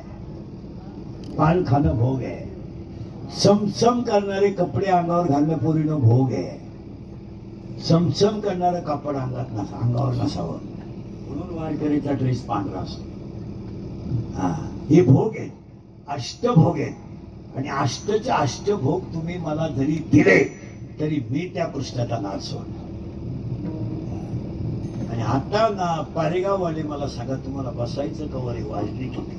पान खाणं भोग आहे. समसम करणारे कपडे अंगावर घालणं पोरीनं भोग आहे. समसम करणारं कापड अंगावर नसावं म्हणून वारकरीचा ड्रेस पांढरा असतो. हा, हे भोग आहेत, अष्टभोग आहेत. आणि अष्टचे अष्टभोग तुम्ही मला जरी दिले तरी मी त्या कृष्णाचा नाद सोडणार. आणि आता ना पारेगाववाले मला सांगा, तुम्हाला बसायचं कवर वाजली किती?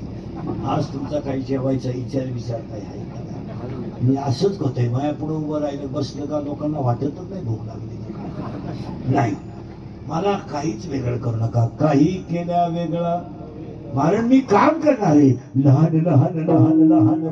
आज तुमचा काही जेवायचा विचार काही आहे का? मी असंच होतंय, माझ्या पुढे उभं राहिलं बसलं का लोकांना वाटतच नाही भूक लागली. नाही, मला काहीच वेगळं करू नका, काही केल्या वेगळं. कारण मी काम करणार आहे. लहान लहान लहान लहान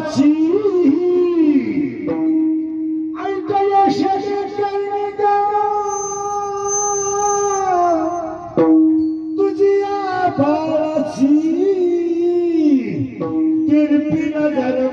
बाळाची ऐकया शेषकर्णी तुझ्या बाळाची तिरपी नजर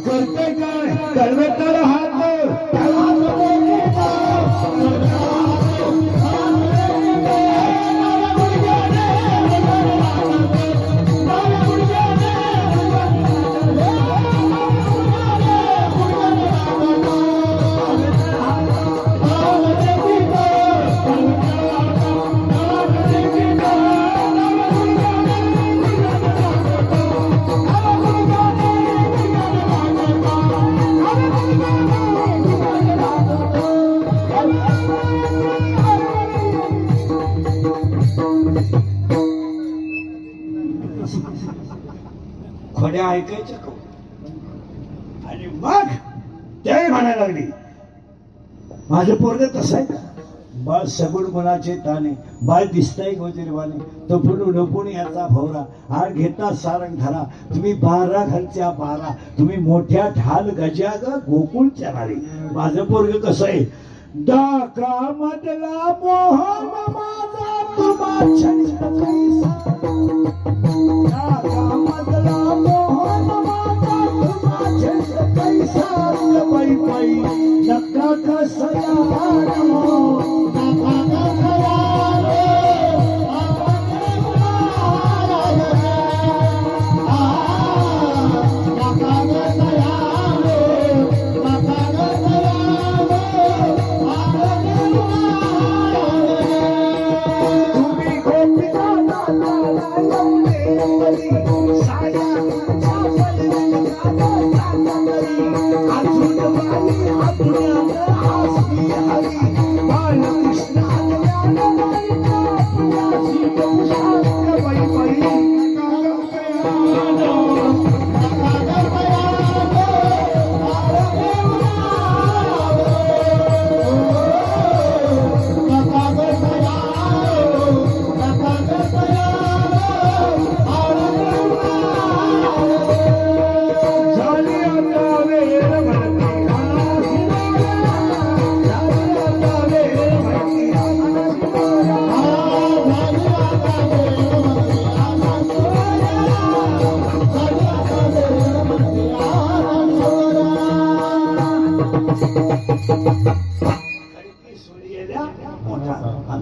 करते काय करवे तर हात खोड्या ऐकायच्या का आणि मग ते म्हणायला लागली माझं पोरग तसं आहे का बाळ सगुण गुणाचे ताने बाळ दिसताय गोजरवाने तो फुलू नको याचा भवरा हार घेता सारंग धरा तुम्ही 12 घरच्या 12 तुम्ही मोठ्या ढाल गजा ग गोकुळच्या नारी माझं पोरग कसं आहे डाका मधला मोहन माझा तुम्हा डाका मधला मोहन माझा तुम्हा पैसा बाई बाई नका कसया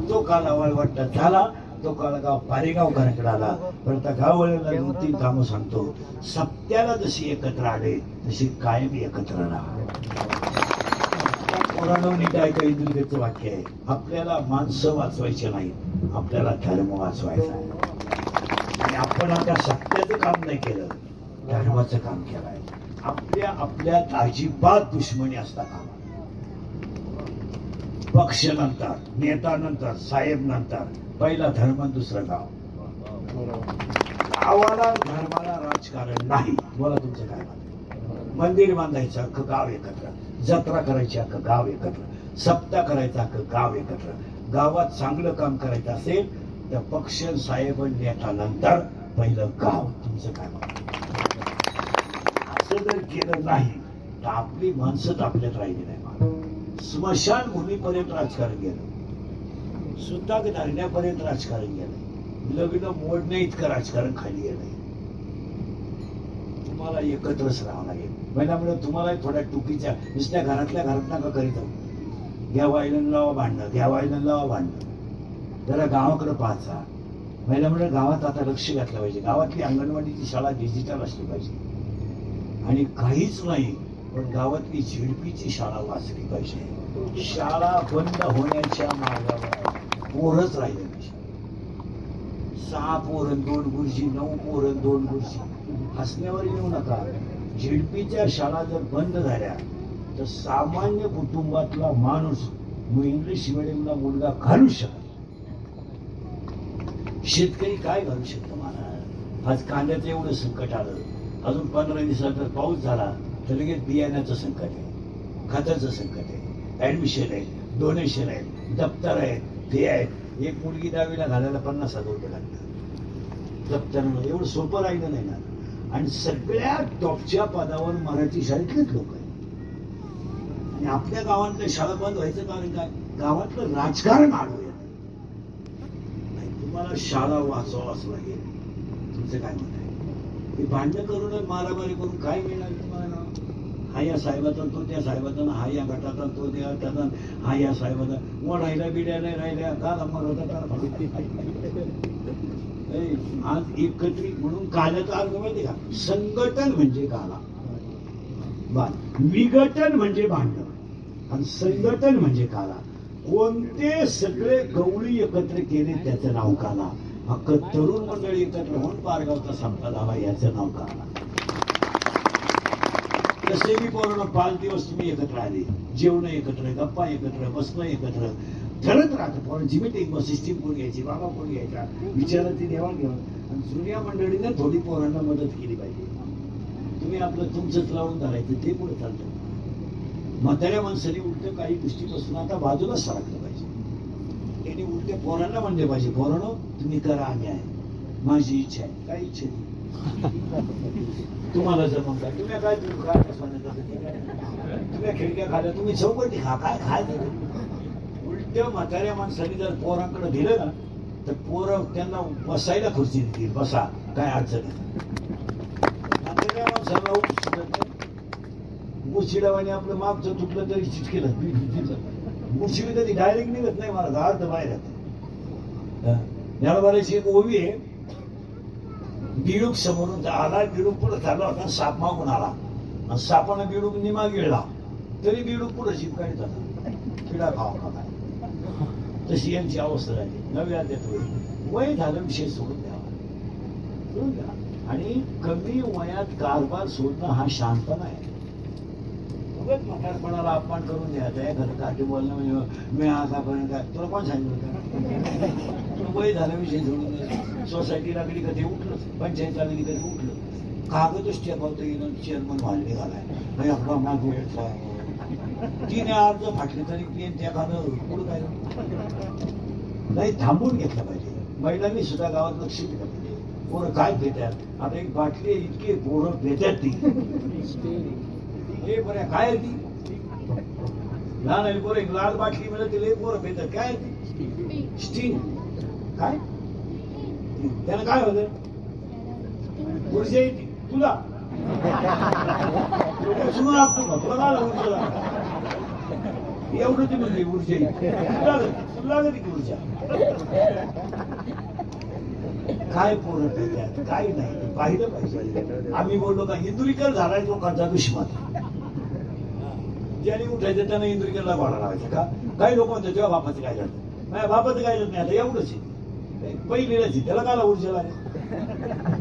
तो काल वाटत झाला तो काळ गाव पारेगावकरांकडे आला पण आता गाववाल्याला 2-3 कामं सांगतो सप्त्याला जशी एकत्र आले तशी कायम एकत्र राहा पुराणवणी काय इंदुलगेचं वाक्य आहे आपल्याला माणसं वाचवायचे नाहीत आपल्याला धर्म वाचवायचा आहे आणि आपण आता सत्याचं काम नाही केलं धर्माचं काम केलंय आपल्यात अजिबात दुश्मनी असता कामा पक्ष नंतर नेता नंतर साहेब नंतर पहिला धर्म दुसरं गाव गावाला धर्माला राजकारण नाही बोला तुमचं काय म्हणणं मंदिर बांधायचं अख्खं गाव एकत्र जत्रा करायची अख्खं गाव एकत्र सप्ताह करायचा अख्खं गाव एकत्र गावात चांगलं काम करायचं असेल तर पक्ष साहेब नेता नंतर पहिलं गाव तुमचं काय म्हणणं असं जर केलं नाही तर आपली माणसं आपल्यात राहिली नाही स्मशान भूमीपर्यंत राजकारण गेलं सुद्धा धरण्यापर्यंत राजकारण गेलं लग्न मोडण्या इतकं राजकारण खाली गेलंय तुम्हाला एकत्रच राहावं लागेल महिन्यामुळे तुम्हाला थोड्या टुकीच्या नुसत्या घरातल्या घरात नका करीत घ्या वाईलन लावा भांडणं घ्या वाईलन लावा भांडणं जरा गावाकडे पाहायचा महिन्यामुळे गावात आता लक्ष घातलं पाहिजे गावातली अंगणवाडीची शाळा डिजिटल असली पाहिजे आणि काहीच नाही, पण गावातली झेडपीची शाळा वाचली पाहिजे. शाळा बंद होण्याच्या मार्गावर पोरच राहिले पाहिजे. 6 पोरं 2 गुरुजी, 9 पोरं 2 गुरुजी, हसण्यावर येऊ नका. झेडपीच्या शाळा जर बंद झाल्या तर सामान्य कुटुंबातला माणूस इंग्लिश मिडियमला मुलगा घालू शकतो. शेतकरी काय घालू शकतो मला? आज कांद्याचं एवढं संकट आलं, अजून 15 दिवसात जर पाऊस झाला तर लगेच बियाण्याचं संकट आहे, खताचं संकट आहे, ऍडमिशन आहे, डोनेशन आहे, दप्तर आहे, फी आहेत. एक मुलगी 10वीला घालायला 50,000 रुपये लागतात दप्तराला. एवढं सोपं राहिलं नाही ना. आणि सगळ्यात टॉपच्या पदावर मराठी शाळेतलेच लोक आहेत. आणि आपल्या गावातल्या शाळा बंद व्हायचं कारण काय? गावातलं राजकारण आडवं येतं. तुम्हाला शाळा वाचवावंच लागेल. तुमचं काय मत आहे? हे भांडणं करून मारामारी करून काय मिळणार तुम्हाला? हा या साहेबाचा तो त्या साहेबाचा, हा या गटाचा तो त्या त्याचा, हा या साहेबाचा. वडायला बिड्या नाही राहिल्या का नंबर होता आज एकत्रित म्हणून काल्याचा अर्थ माहिती का? संघटन म्हणजे काला, विघटन म्हणजे भांडण आणि संघटन म्हणजे काला. कोणते सगळे गवळी एकत्र केले त्याचं नाव काला. हक्क तरुण मंडळी एकत्र होऊन पारगावचा संपा झाला याचं नाव काला. तसे मी पूर्ण 5 दिवस तुम्ही एकत्र आले, जेवण एकत्र, गप्पा एकत्र, बसणं एकत्र, ठरत राहतं पोरांची मीटिंग, सिस्टीम कोण घ्यायची, बाबा कोण घ्यायचा, विचाराची देवाणघेवाण. आणि जुन्या मंडळीने थोडी पोरांना मदत केली पाहिजे. तुम्ही आपलं तुमचंच लावून धरायचं, ते पुढे चालतं. म्हाताऱ्या माणसाने उलट काही गोष्टीपासून आता बाजूला सरकलं पाहिजे. त्यांनी उलट पोरांना म्हणले पाहिजे, पोरांनो तुम्ही करा, आम्ही आहे, माझी इच्छा आहे, काय इच्छा नाही तुम्हाला जमून काय, तुम्ही काय तुम्ही खिडक्या खाल्या, तुम्ही चौकटी खा, काय खायचं. उलट म्हाताऱ्या माणसाने जर पोरांकडे दिलं ना तर पोरं त्यांना बसायला खुर्ची देतील, बसा काय अडचण आहे. म्हाताऱ्या माणसाला मुशिडावाने आपलं मागचं चुकलं तरी चिटकेलं, मुशिडी कधी डायरेक्ट निघत नाही, मला अर्ध बाहेर याला बरायची एक ओवी आहे. बिडूक समोरून आला, बिडूक पुढे चालला होता, साप मागून आला आणि सापानं बिडूक निमा गिळला तरी बिडूक पुढे चिपकाडीत होता, किडा खावा काय. तशी यांची अवस्था झाली. नव्या देतो वय झालं, विषय सोडून द्यावा. आणि कमी वयात कारभार सोडणं हा शांतपणा आहे. म्हातारपणाला अपमान करून द्यायचा आहे, घरात काठी बोलणं म्हणजे मी आतापर्यंत काय तुला कोण सांगितलं? वय झालं, विषय सोडून. सोसायटी लागली कधी उठलं, पंचायत लागली कधी उठलं, कागदच टेपावता गेलं, चेअरमन भांडणे घालाय आपला माग वेळचा 3 अर्ज फाटले तरी प्लेन त्या खाणं पुढं काय नाही. थांबून घेतलं पाहिजे. महिलांनी सुद्धा गावात लक्ष दिलं पाहिजे. पोरं काय पेतात, आता एक बाटली इतके पोरं पेतात ती हे बरं काय ती लहान पोरं एक लाल बाटली मिळत तिला पोरं पेतात. काय ती स्टिंग, काय त्याला काय होतं? ऊर्जा येते तुला, एवढं ती म्हणली ऊर्जा येते तुला की ऊर्जा. काय पोरं पेतात काय नाही पाहिलं पाहिजे. आम्ही बोललो का इंदुरीकर झालाय लोकांचा दुश्मन, ज्याने उठायचं त्यानं इंदुरीकरला घोडा लावायचा का? काही लोक म्हणतात तेव्हा बापाचं काय झालं, माझ्या बापाचं काय झालं नाही, आता एवढंच आहे पहिलीलाच त्याला काला ऊर्जा लागेल.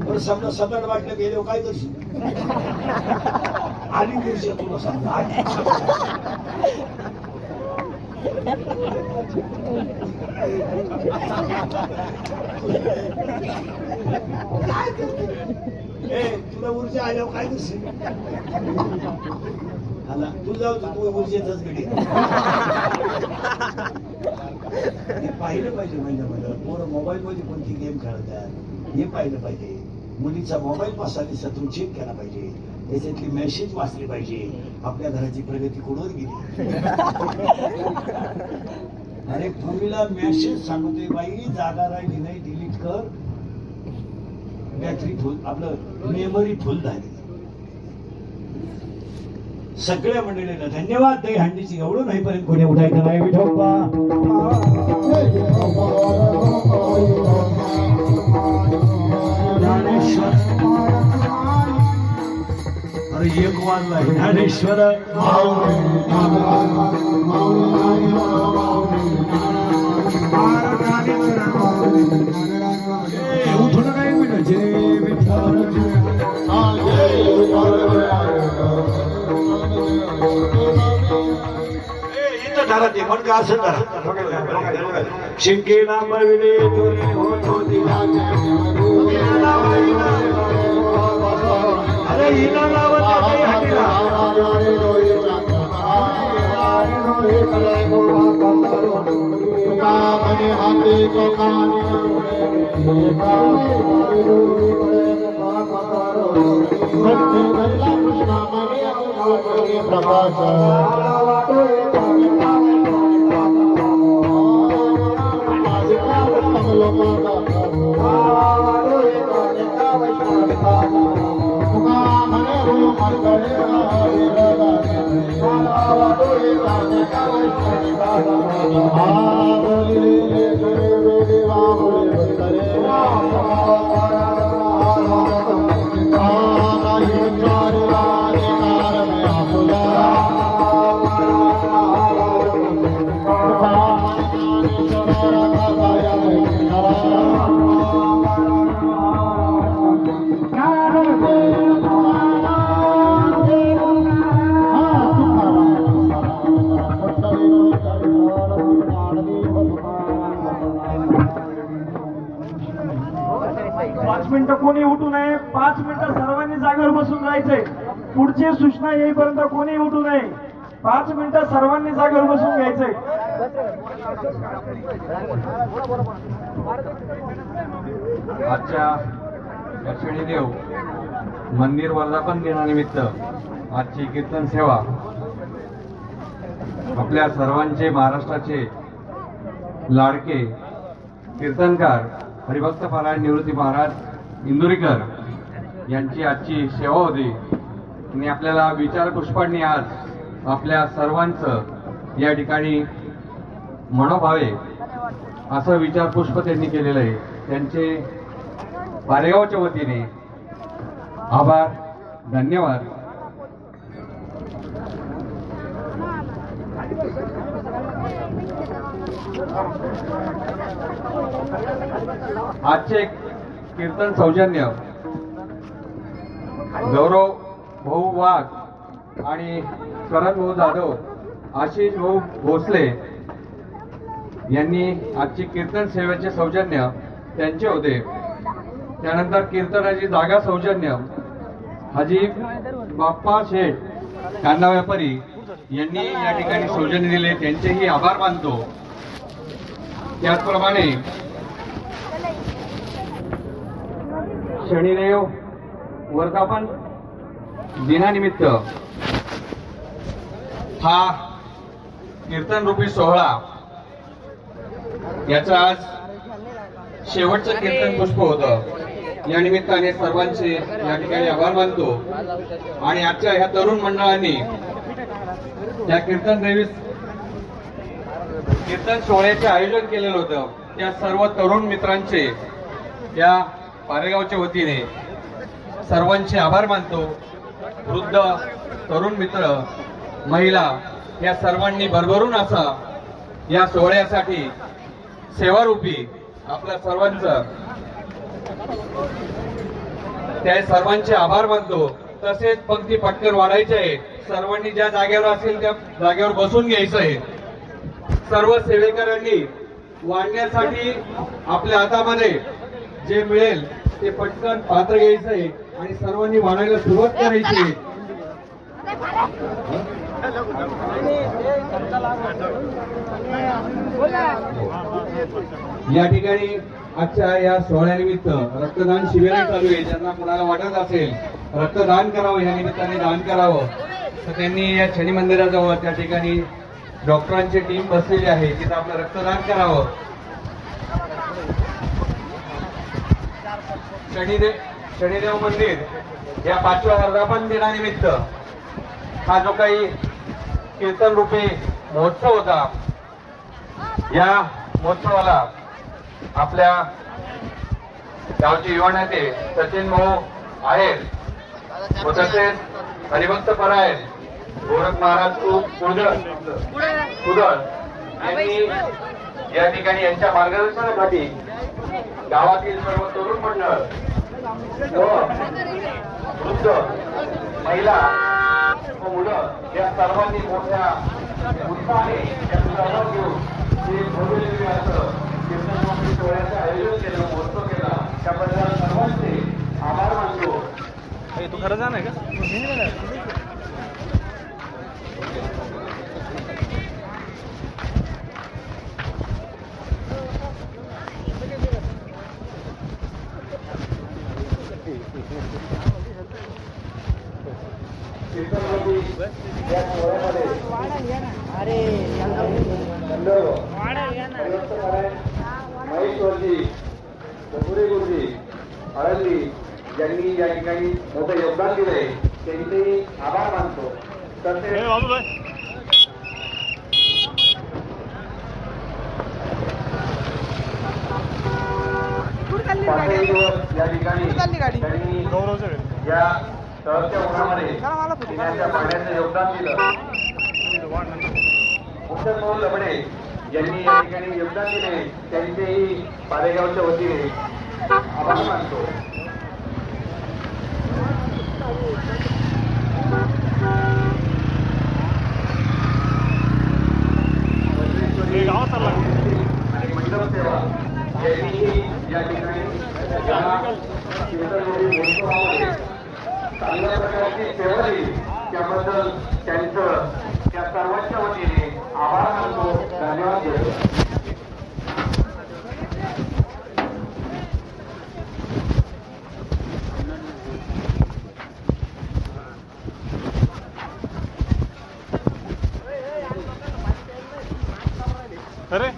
बरं समजा 7-8 बाटल्या गेल्यावर काय करशील? आली ऊर्जा तुला समजा तुला ऊर्जा आल्यावर काय करशील? आला तू जाऊ तू ऊर्जेचाच घडी. पाहिलं पाहिजे महिन्यामध्ये पोरं मोबाईल मध्ये कोणती गेम खेळतात हे पाहिलं पाहिजे. मुलीचा मोबाईल पासाने सतून चेक केला पाहिजे, त्याच्यातली मेसेज वाचली पाहिजे. आपल्या घराची प्रगती कोणावर गेली? अरे पूर्वीला मेसेज सांगतोय बाई जागा राहिली नाही, डिलीट कर, बॅटरी फुल, आपलं मेमरी फुल झाली. सगळ्या मंडळीला धन्यवाद. दही हंडीची एवढं नाही पर्यंत कोणी उठायचं नाही. विठोबा ज्ञानेश्वर अरे एक वाजला ज्ञानेश्वर उठून काय मिळत जय विठ्ठल इथं धरा ते पण का असं धरा शिंकेला बळविले तुरे होतो अरे हिला लावत नाही हटीला कोणी उठू नये 5 मिनिटं सर्वांनी जागेवर बसून राहायचंय पुढची सूचना येईपर्यंत कोणी उठू नये 5 मिनिटं सर्वांनी जागेवर बसून घ्यायचंय आजच्या लक्ष्मी देव मंदिर वर्धापन दिनानिमित्त आजची कीर्तन सेवा आपल्या सर्वांचे महाराष्ट्राचे लाडके कीर्तनकार हरिभक्त पारायण निवृत्ती महाराज इंदुरीकर यांची आजची सेवा होती आणि आपल्याला विचार पुष्पांनी आज आपल्या सर्वांचं या ठिकाणी मनोभावे असं विचार पुष्प त्यांनी केलेलं आहे त्यांचे पारेगावच्या वतीने आभार धन्यवाद. आजचे कीर्तन सौजन्य गौरव भाऊ वाघ आणि करण भाऊ जाधव आशिष भाऊ भोसले यांनी आजची कीर्तन सेवेचे सौजन्य त्यांचे होते. त्यानंतर कीर्तनाची जागा सौजन्य हाजी बाप्पा शेठ कांदा व्यापारी यांनी या ठिकाणी सौजन्य दिले त्यांचेही आभार मानतो. त्याचप्रमाणे शनिदेव वर्धापन दिनानिमित्त हा कीर्तन रूपी सोहळा याचा आज शेवटचं कीर्तन पुष्प होतं. या निमित्ताने सर्वांचे या ठिकाणी आभार मानतो आणि आजच्या ह्या तरुण मंडळांनी त्या कीर्तन सोहळ्याचे आयोजन केलेलं होतं. त्या सर्व तरुण मित्रांचे या पारेगावच्या वतीने सर्वांचे आभार मानतो. वृद्ध तरुण मित्र महिला या सर्वांनी भरभरून असा या सोहळ्यासाठी सेवारूपी आपल्या सर्वांचं त्या सर्वांचे आभार मानतो. तसेच पंक्ती पटकन वाढायचे आहे. सर्वांनी ज्या जागेवर असेल त्या जागेवर बसून घ्यायचं आहे. सर्व सेवेकरांनी वाढण्यासाठी आपल्या हातामध्ये जे मिळेल ते पटकन पात्र घ्यायचं आहे आणि सर्वांनी वाढायला सुरुवात करायची. या ठिकाणी आजच्या या सोहळ्यानिमित्त रक्तदान शिबिर चालू आहे. ज्यांना कुणाला वाटत असेल रक्तदान करावं या निमित्ताने दान करावं तर त्यांनी या शनी मंदिराजवळ त्या ठिकाणी डॉक्टरांची टीम बसलेली आहे तिथं आपलं रक्तदान करावं. शनिदेव मंदिर या 5व्या वर्धापन दिनानिमित्त हा जो काही कीर्तन रूपी महोत्सव होता या महोत्सवाला आपल्या गावचे युवा नेते सचिन भाऊ आहेर व तसेच हरिभक्त परायण गोरख महाराज कुदळ यांनी या ठिकाणी यांच्या मार्गदर्शनासाठी गावातील सर्व तरुण मंडळ व वृद्ध महिला व मुलं या सर्वांनी मोठ्या उत्साहाने या सहभाग घेऊन हे भव्य असं कीर्तन सोहळ्याचं आयोजन केलं, महोत्सव केला. त्याबद्दल सर्वांचे आभार मानतो. तू खरं जाणार का? या सोहळ्यामध्ये महेश्वरजी कपुरे गुरुजी आळंदी यांनी या ठिकाणी मोठं योगदान दिले, त्यांचे आभार मानतो. तसेच पाचही दिवस या ठिकाणी त्यांनी या तळच्या उन्हामध्ये पिण्याच्या पाण्याचं योगदान दिलं. मुक्तभाऊ लबडे यांनी या ठिकाणी योगदान दिले, त्यांचेही पारेगावच्या वतीने आभार मानतो. आणि मंडप सेवा यांनीही या ठिकाणी चांगल्या प्रकारची सेवा दिली, त्याबद्दल त्यांचं त्या सर्वांच्या वतीने आभार मानतो, धन्यवाद देतो. अरे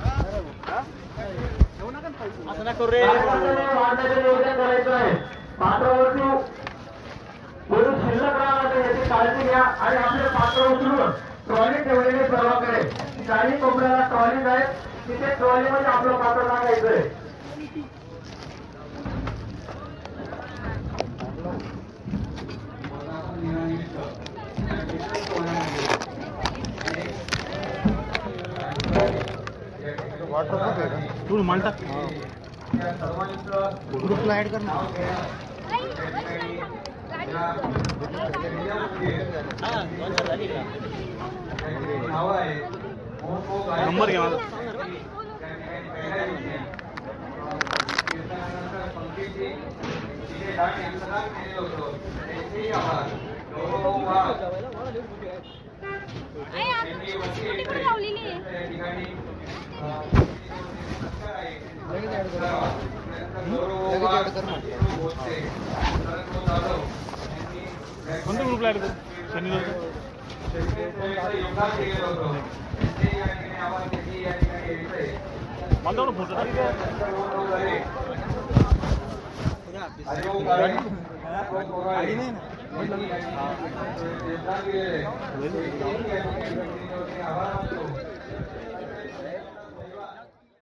वाढण्याचं नियोजन करायचं आहे. पात्रावरती म्हणून शिल्लक राहणार याची काळजी घ्या आणि आपले पात्र उचलून ट्रॉली ठेवलेली सर्वांकडे चारी कोपऱ्याला ट्रॉली आहे, तिथे ट्रॉलीमध्ये आपलं पात्र टाकायचंय. तू मांडता ग्रुपला ऍड कर ना. नंबर घ्या माझा. कोणत्या ग्रुपला ऍड करू? शनी मला फोटो आभार मानतो.